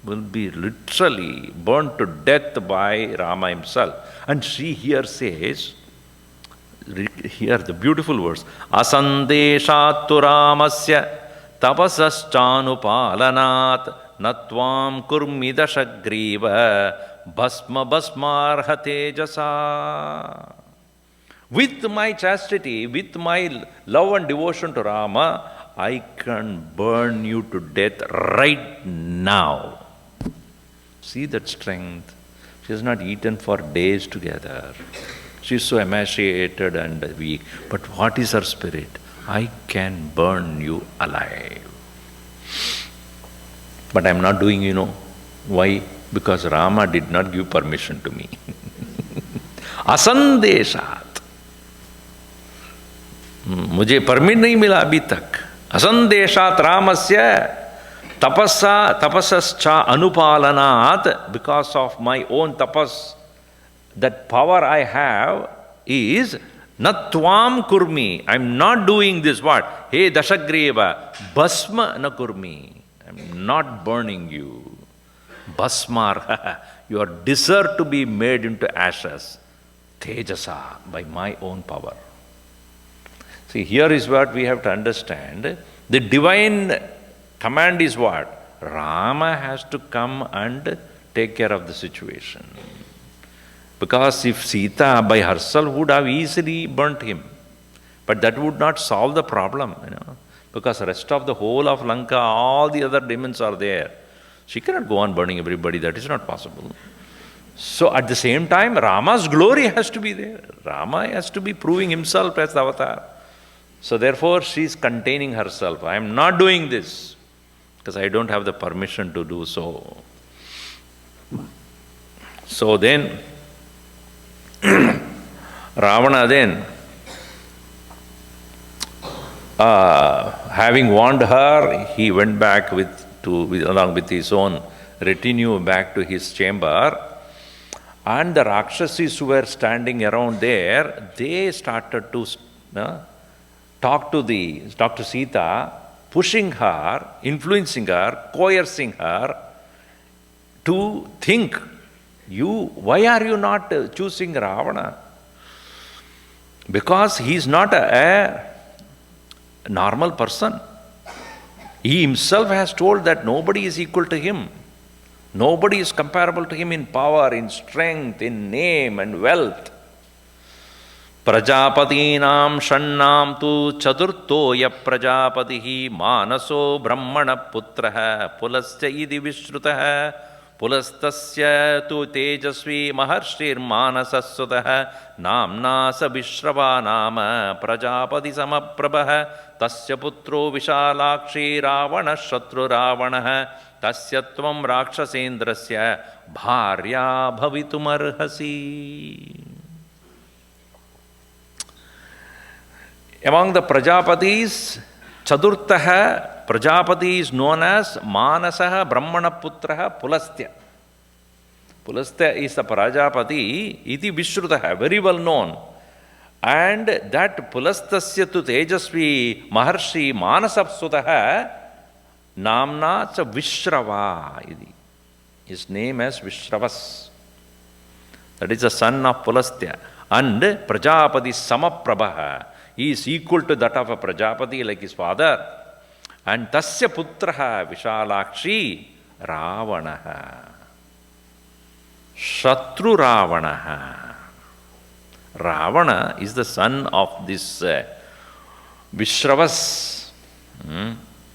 S1: will be literally burnt to death by Rama himself. And she here says, here the beautiful words, Asandeshattu Ramasya tapasaschanupālanāt natvam kurmidashagriva bhasma bhasmarhate jasa. With my chastity, with my love and devotion to Rama, I can burn you to death right now. See that strength. She has not eaten for days together. She is so emaciated and weak. But what is her spirit? I can burn you alive. But I am not doing, why? Because Rama did not give permission to me. Asandeshat. मुझे permit नहीं मिला अभी तक. असंदेशात रामस्य tapasascha anupalanat, because of my own tapas, that power I have is natvam kurmi. I am not doing this what? Hey Dashagreva, bhasma na kurmi. I am not burning you. Bhasmar, you are deserved to be made into ashes. Tejasa, by my own power. See, here is what we have to understand. The divine command is what? Rama has to come and take care of the situation. Because if Sita by herself would have easily burnt him, but that would not solve the problem, because the rest of the whole of Lanka, all the other demons are there. She cannot go on burning everybody, that is not possible. So at the same time, Rama's glory has to be there. Rama has to be proving himself as the avatar. So therefore, she is containing herself. I am not doing this, because I don't have the permission to do so. So then, Ravana then, having warned her, he went back along with his own retinue back to his chamber. And the Rakshasis who were standing around there, they started to talk to Sita, pushing her, influencing her, coercing her to think, why are you not choosing Ravana? Because he is not a normal person. He himself has told that nobody is equal to him. Nobody is comparable to him in power, in strength, in name and wealth. Prajapatinam shannam tu chaturtoya prajapatihi manaso brahmana putraha pulasya idi vishrutaha pulastasya tu tejasvi maharshir manasasutaha namna sa vishrava nama prajapati samaprabha tasya putro vishalakshi ravana shatru ravana tasya tvam rakshasendrasya bharya bhavitumarhasi. Among the Prajapatis, Chadurtaha Prajapati is known as Manasaha Brahmana Putraha Pulastya. Pulastya is the Prajapati, iti Vishrutaha, very well known. And that Pulastasya tu Tejasvi Maharshi Manasapsutaha Namna cha Vishrava. His name is Vishravas. That is the son of Pulastya. And Prajapati Samaprabha. He is equal to that of a Prajapati like his father. And Tasya Putraha Vishalakshi Ravanaha. Shatru Ravanaha. Ravana is the son of this Vishravas.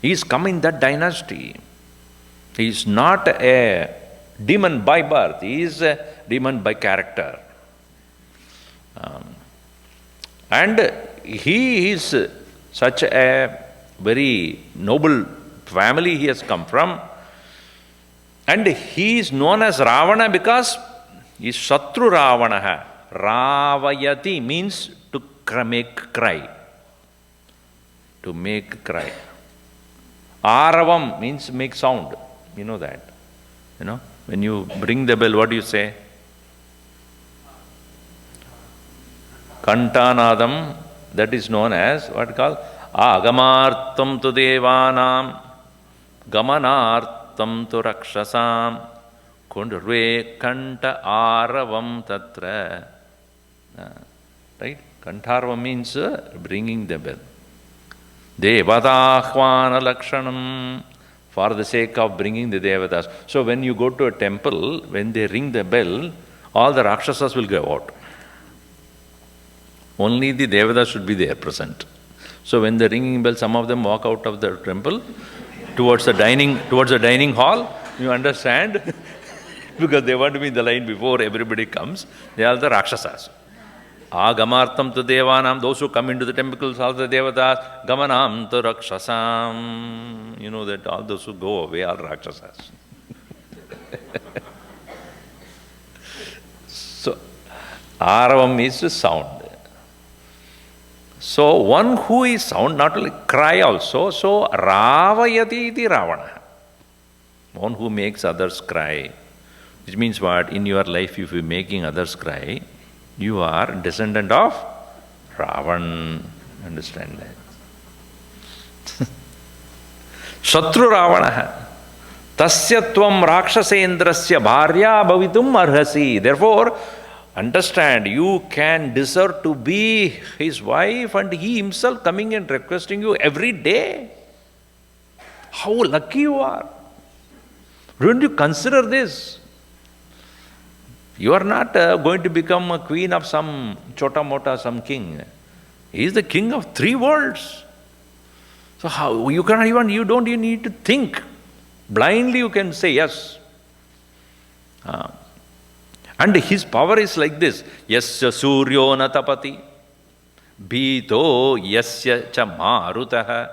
S1: He is come in that dynasty. He is not a demon by birth. He is a demon by character. And he is such a very noble family he has come from. And he is known as Ravana because he is Shatru Ravanaha. Ravayati means to make cry. To make cry. Aravam means make sound. You know that. You know, when you bring the bell, what do you say? Kantanadam, that is known as what called Agamartam tu devanam Gamanartam tu rakshasam Kundurve Kanta Aravam Tatra. Right? Kantaravam means bringing the bell. Devadahvana Lakshanam, for the sake of bringing the Devatas. So when you go to a temple, when they ring the bell, all the Rakshasas will go out. Only the Devatas should be there present. So when the ringing bell, some of them walk out of the temple towards the dining hall, you understand, because they want to be in the line before everybody comes. They are the Rakshasas. Agamartam tu devanam, those who come into the temples are the Devatas. Gamanam tu rakshasam. You know that all those who go away are Rakshasas. So, Aravam is sound. So, one who is sound, not only cry also. So, Ravayati iti Ravana. One who makes others cry. Which means what? In your life, if you are making others cry, you are descendant of Ravan. Understand that? Shatru Ravanaha. Tasya tvam rakshasendrasya bharya bhavitum arhasi. Therefore, understand, you can deserve to be his wife, and he himself coming and requesting you every day. How lucky you are. Don't you consider this? You are not going to become a queen of some chota mota, some king. He is the king of 3 worlds. So how you cannot even, you don't even need to think. Blindly you can say yes. And his power is like this. Yasya suryo natapati bhito yasya cha marutaha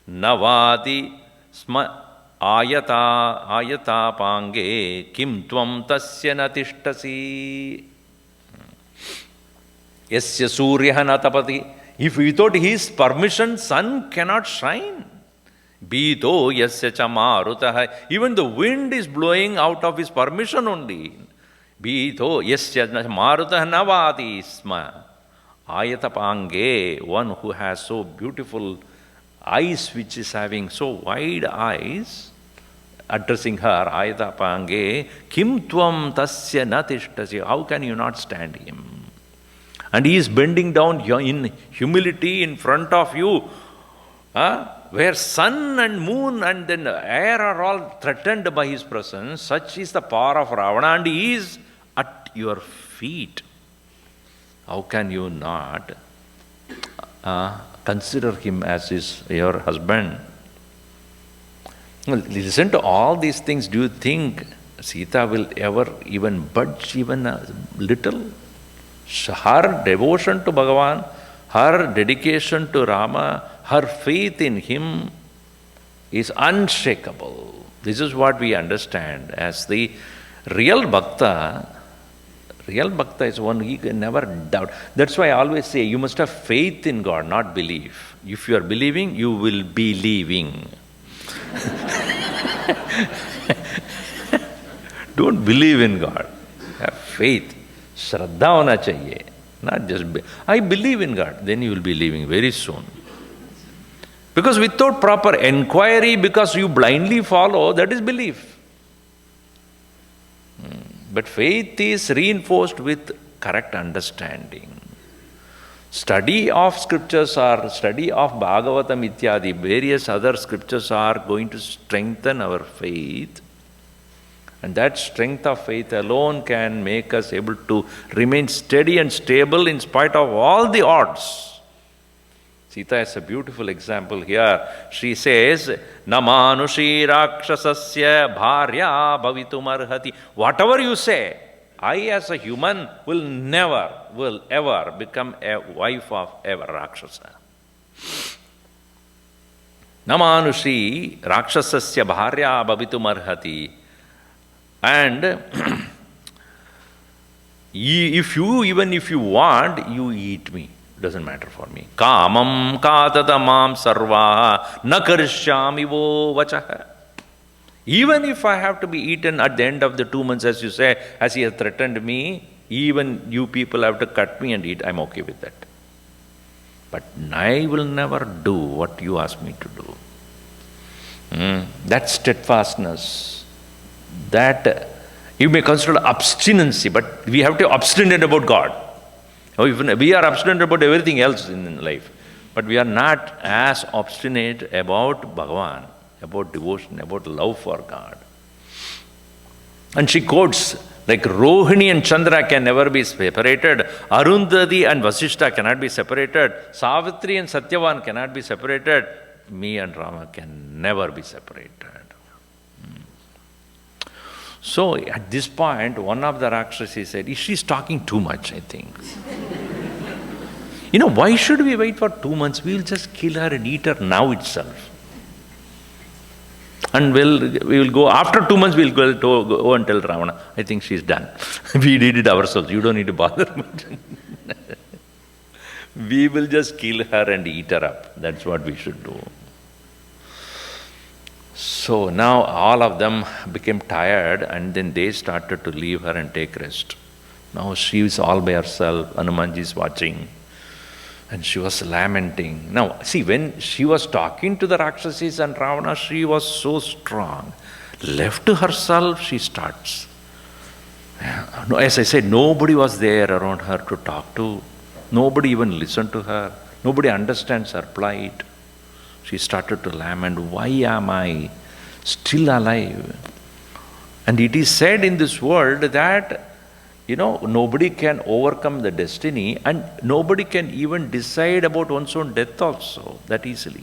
S1: navati sma ayata pange kim tvam tasya natishtasi. Yasya suryaha na tapati. If without his permission, sun cannot shine. Bito yasya cha marutaha. Even the wind is blowing out of his permission only. Bito yasya marutaha navati isma. Ayatapange, one who has so beautiful eyes, which is having so wide eyes, addressing her, Ayatapange, kim tvam tasya natishtasi. How can you not stand him? And he is bending down in humility in front of you, where sun and moon and then air are all threatened by his presence. Such is the power of Ravana, and he is at your feet. How can you not consider him as your husband? Well, listen to all these things. Do you think Sita will ever even budge even a little? Her devotion to Bhagavan, her dedication to Rama, her faith in him is unshakable. This is what we understand as the real bhakta. Real bhakta is one he can never doubt. That's why I always say you must have faith in God, not belief. If you are believing, you will be believing. Don't believe in God. Have faith. Shraddha hona chahiye. Not just I believe in God. Then you will be believing very soon. Because without proper enquiry, because you blindly follow, that is belief. But faith is reinforced with correct understanding. Study of scriptures or study of Bhagavatam ityadi, various other scriptures are going to strengthen our faith. And that strength of faith alone can make us able to remain steady and stable in spite of all the odds. Sita has a beautiful example here. She says, Namanushi rakshasasya bharya bhavitumarhati. Whatever you say, I as a human will ever become a wife of ever Rakshasa. Namanushi rakshasasya bharya bhavitumarhati. And even if you want, you eat me. Doesn't matter for me. Kamam katatamam sarvaha na karishyami vo vachaha. Even if I have to be eaten at the end of the 2 months, as you say, as he has threatened me, even you people have to cut me and eat, I'm okay with that. But I will never do what you ask me to do. That steadfastness, that you may consider obstinacy, but we have to be obstinate about God. We are obstinate about everything else in life, but we are not as obstinate about Bhagavan, about devotion, about love for God. And she quotes, like Rohini and Chandra can never be separated, Arundhati and Vasishta cannot be separated, Savitri and Satyavan cannot be separated, me and Rama can never be separated. So at this point, one of the Rakshasi said, she's talking too much, I think. Why should we wait for 2 months? We'll just kill her and eat her now itself. And we will go, after 2 months, we'll go and tell Ravana, I think she's done. We did it ourselves. You don't need to bother much. We will just kill her and eat her up. That's what we should do. So now all of them became tired, and then they started to leave her and take rest. Now she is all by herself, Hanumanji is watching, and she was lamenting. Now see, when she was talking to the Rakshasis and Ravana, she was so strong. Left to herself, she starts. As I said, nobody was there around her to talk to. Nobody even listened to her. Nobody understands her plight. She started to lament, why am I still alive? And it is said in this world that, nobody can overcome the destiny, and nobody can even decide about one's own death also that easily.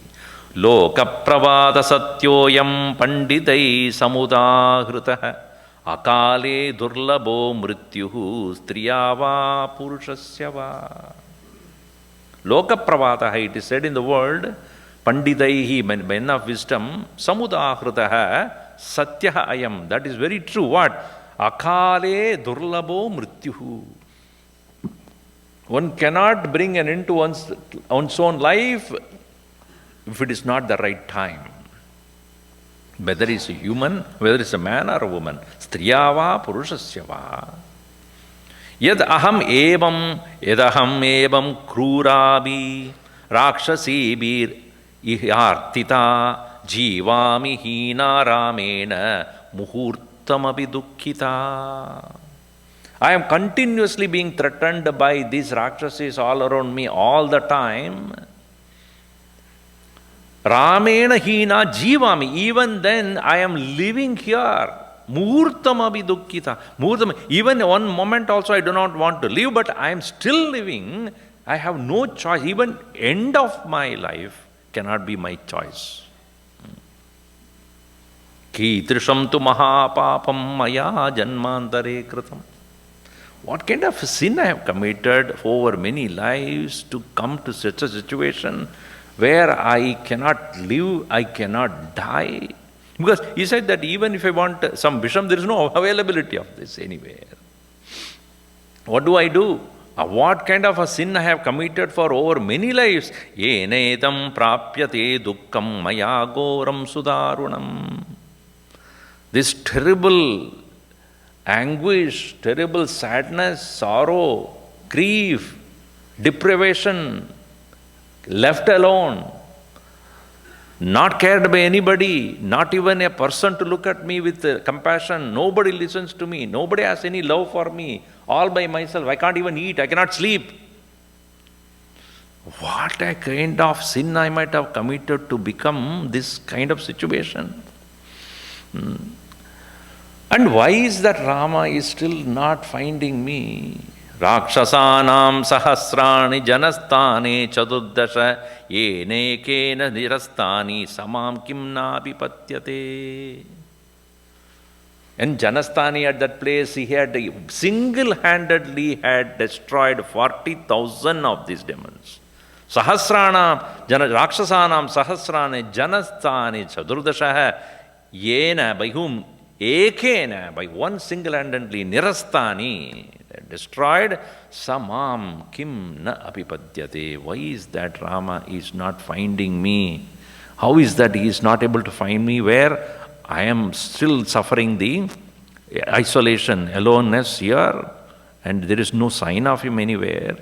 S1: Loka pravada satyoyam pandidai samudahritah akale durlabo mrityuhu striyava purushasya va. Loka pravada, it is said in the world, Pandidaihi, men of wisdom, samudahritah satyaha ayam. That is very true. What? Akale durlabo mrityuhu. One cannot bring an end to one's own life if it is not the right time. Whether it's a human, whether it's a man or a woman, striya va purushasya va. Yad aham evam krurabi rakshasibir ihartita jivami hina ramena muhurtamabi dukkita. I am continuously being threatened by these rakshasis all around me all the time. Ramena hina jivami. Even then, I am living here. Muhurtamabi dukkita. Even one moment also I do not want to live, but I am still living. I have no choice. Even end of my life cannot be my choice. Kitrisham tu mahapapam maya janmantare kritam. What kind of sin I have committed over many lives to come to such a situation where I cannot live, I cannot die? Because he said that even if I want some visham, there is no availability of this anywhere. What do I do? What kind of a sin I have committed for over many lives? Yenetam prapyate dukkam maya goram sudarunam. This terrible anguish, terrible sadness, sorrow, grief, deprivation, left alone, not cared by anybody, not even a person to look at me with compassion. Nobody listens to me. Nobody has any love for me. All by myself. I can't even eat. I cannot sleep. What a kind of sin I might have committed to become this kind of situation. And why is that Rama is still not finding me? Rakshasanam sahasrani janastane chaduddasha yenekena nirastani samam kimna vipatyate. And Janastani at that place, he had single-handedly had destroyed 40,000 of these demons. Sahasranam, Rakshasanam sahasrani janastani chadurdasha yena, by whom? Ekena, by one single-handedly, nirastani, destroyed, samam kim na apipadyate. Why is that Rama is not finding me? How is that he is not able to find me where I am still suffering the isolation, aloneness here, and there is no sign of him anywhere?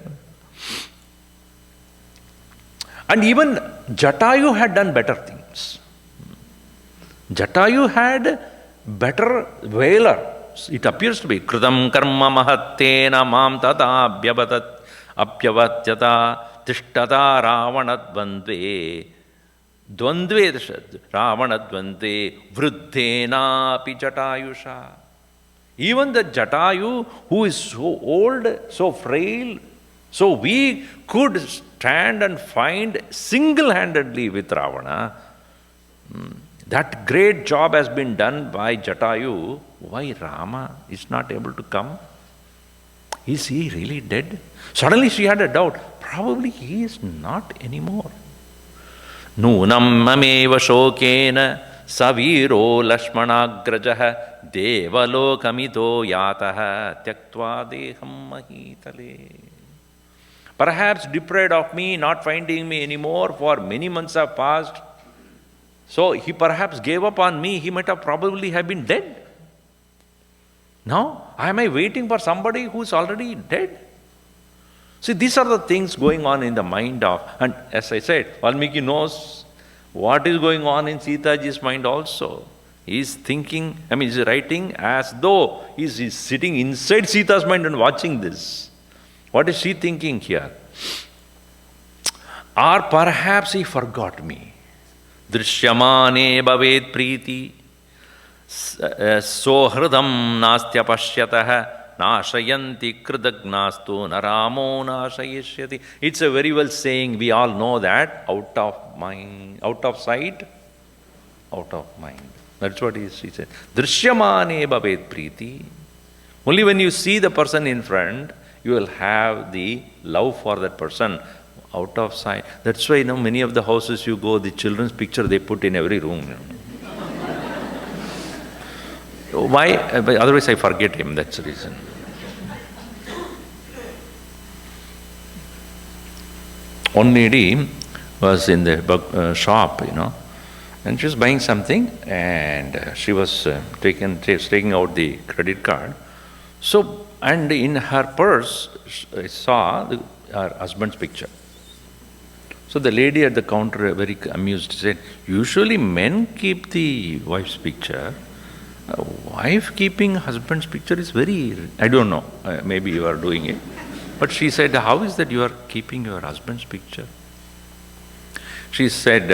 S1: And even Jatayu had done better things. Jatayu had better valor. It appears to be Kritam karma mahattena mam tata apyavatyata tishtata ravanat bandve dvandve ravanat dvandve vruddhena api Jatayusha. Even the Jatayu, who is so old, so frail, so weak, could stand and find single-handedly with Ravana. That great job has been done by Jatayu. Why Rama is not able to come? Is he really dead? Suddenly she had a doubt. Probably he is not anymore. Nunam mameva shokena saviro lashmanagrajaha devalokamido yataha tyaktva deham mahitale. Perhaps deprived of me, not finding me anymore, for many months have passed. So he perhaps gave up on me. He might have probably have been dead. Now, am I waiting for somebody who is already dead? See, these are the things going on in the mind of, and as I said, Valmiki knows what is going on in Sitaji's mind also. He is thinking, he is writing as though he is sitting inside Sita's mind and watching this. What is she thinking here? Or perhaps he forgot me. Drishyamane bhavet priti sohridam nastya pashyatah nashayanti kridagnastu naramo nashayishyati. It's a very well saying, we all know that, out of mind, out of sight, out of mind. That's what he said. Drishyamane bhavet priti. Only when you see the person in front, you will have the love for that person. Out of sight. That's why, many of the houses you go, the children's picture they put in every room. Why? Otherwise I forget him, that's the reason. One lady was in the shop, and she was buying something, and she was taking out the credit card. So, and in her purse, I saw her husband's picture. So the lady at the counter, very amused, said, "Usually men keep the wife's picture. Wife keeping husband's picture is very, I don't know, maybe you are doing it." But she said, "How is that you are keeping your husband's picture?" She said,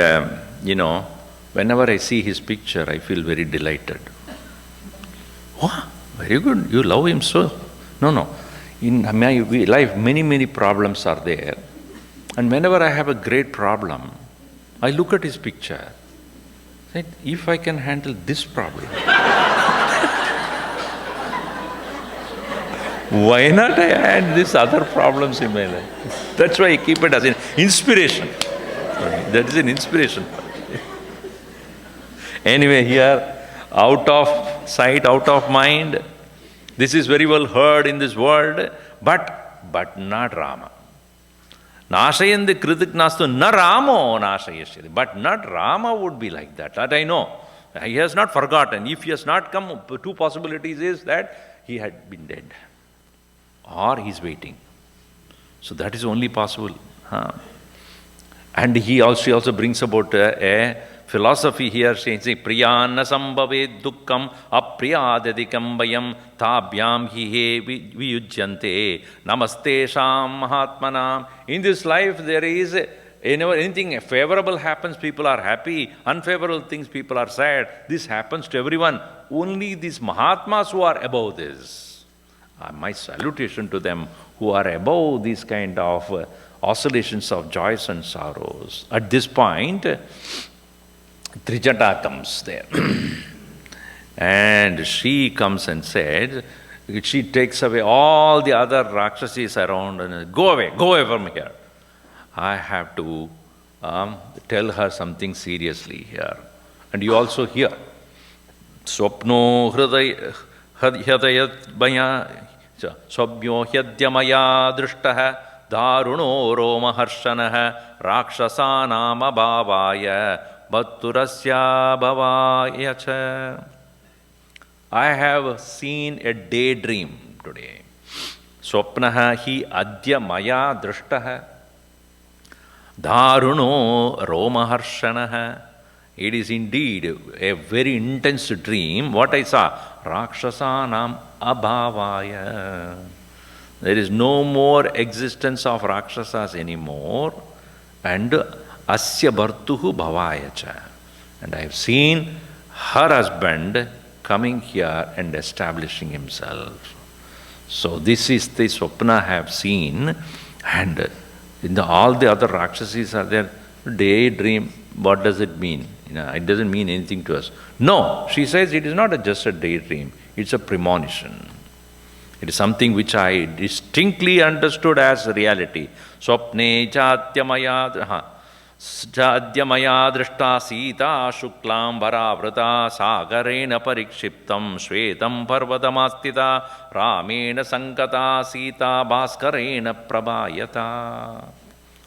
S1: "Whenever I see his picture, I feel very delighted." "What? Very good. You love him so?" No. In my life, many problems are there. And whenever I have a great problem, I look at his picture. Say, if I can handle this problem, why not I add these other problems in my life? That's why I keep it as an inspiration. That is an inspiration. Anyway, here, out of sight, out of mind, this is very well heard in this world, but not Rama. Nashayandi kritiknastu na Ramo nashayashyati. But not Rama would be like that. That I know. He has not forgotten. If he has not come, two possibilities is that he had been dead or he's waiting. So that is only possible. And she also brings about a philosophy here, saying, "Priyanna sambhave dukkam apriyadadikam vayam tabhyam hi he viyujyante namaste sham mahatmanam." In this life there is, anything favorable happens, people are happy. Unfavorable things, people are sad. This happens to everyone. Only these Mahatmas who are above this. My salutation to them who are above these kind of oscillations of joys and sorrows. At this point, Trijata comes there. And she comes and said, she takes away all the other Rakshasis around and go away from here. I have to tell her something seriously here. And you also hear, Swapno Hridayat Maya Swabhyo Hyadyamaya Drishtaha Daruno Roma Harshanaha Rakshasanam Abhavaya Bhatturasya Bhavaya Cha. I have seen a daydream today. Swapnaha hi adya maya drishtaha Daruno Roma Harshanaha. It is indeed a very intense dream. What I saw? Rakshasanam Abhavaya. There is no more existence of Rakshasas anymore. And Asya Bhartuhu Bhavayacha. And I have seen her husband coming here and establishing himself. So this is the Swapna I have seen. And all the other Rakshasis are there. Daydream, what does it mean? It doesn't mean anything to us. No, she says it is not just a daydream. It's a premonition. It is something which I distinctly understood as reality. Swapne chatyamaya drishta sita shuklam varavrata sagarena parikshiptam shvetam parvadamastita ramena sankata sita bhaskarena prabhayata.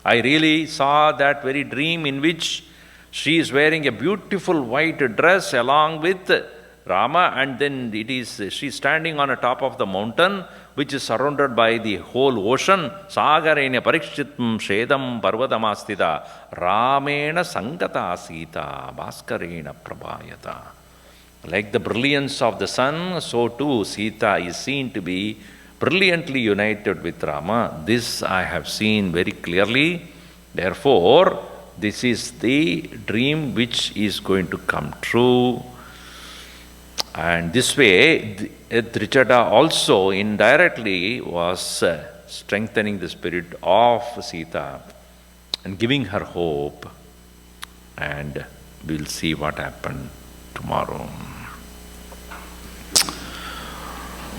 S1: I really saw that very dream in which she is wearing a beautiful white dress along with Rama, and then she is standing on the top of the mountain which is surrounded by the whole ocean. Sagarena parikshittam shedam parvadamastita ramena sankata sita bhaskarena prabhayata. Like the brilliance of the sun, so too Sita is seen to be brilliantly united with Rama. This I have seen very clearly. Therefore, this is the dream which is going to come true. And this way, Tricharda also indirectly was strengthening the spirit of Sita and giving her hope. And we'll see what happened tomorrow.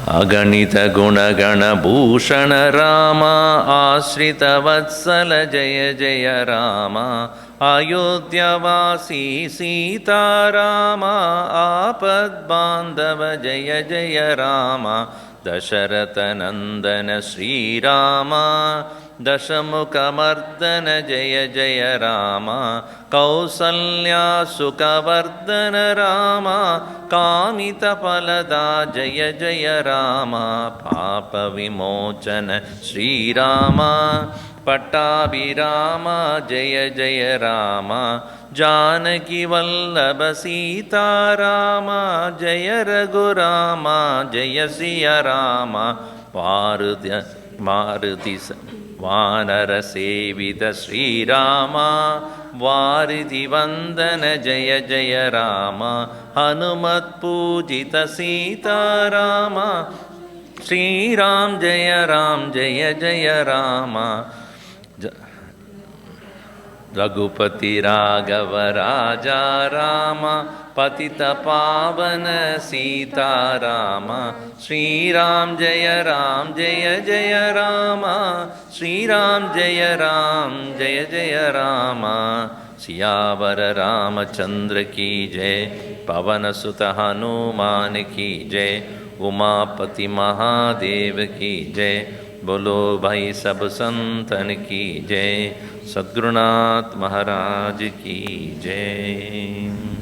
S1: Aganita guna gana bhushana Rama ashrita vatsala jaya jaya Rama Ayodhyavasi Sita Rama apad bandhava jaya jaya Rama Dasharatha Nandana Sri Rama दशमुखमर्दन जय जय राम कौसल्या सुखवर्धन राम कामितफलदा जय जय राम पापविमोचन श्रीराम पट्टाभिराम जय जय राम जानकी वल्लभ सीताराम जय रघुराम जय सिया राम मारुति वानर सेवित श्रीराम वारिधि वंदन जय जय राम हनुमत् पूजित सीताराम श्रीराम जय जय राम रघुपति राघव राजा राम पतित पावन सीताराम श्रीराम जय जय राम श्रीराम जय जय राम सियावर रामचंद्र की जय पवन सुत हनुमान की जय उमापति महादेव की जय बोलो भाई सब संतन की जय सद्गुरुनाथ महाराज की जय।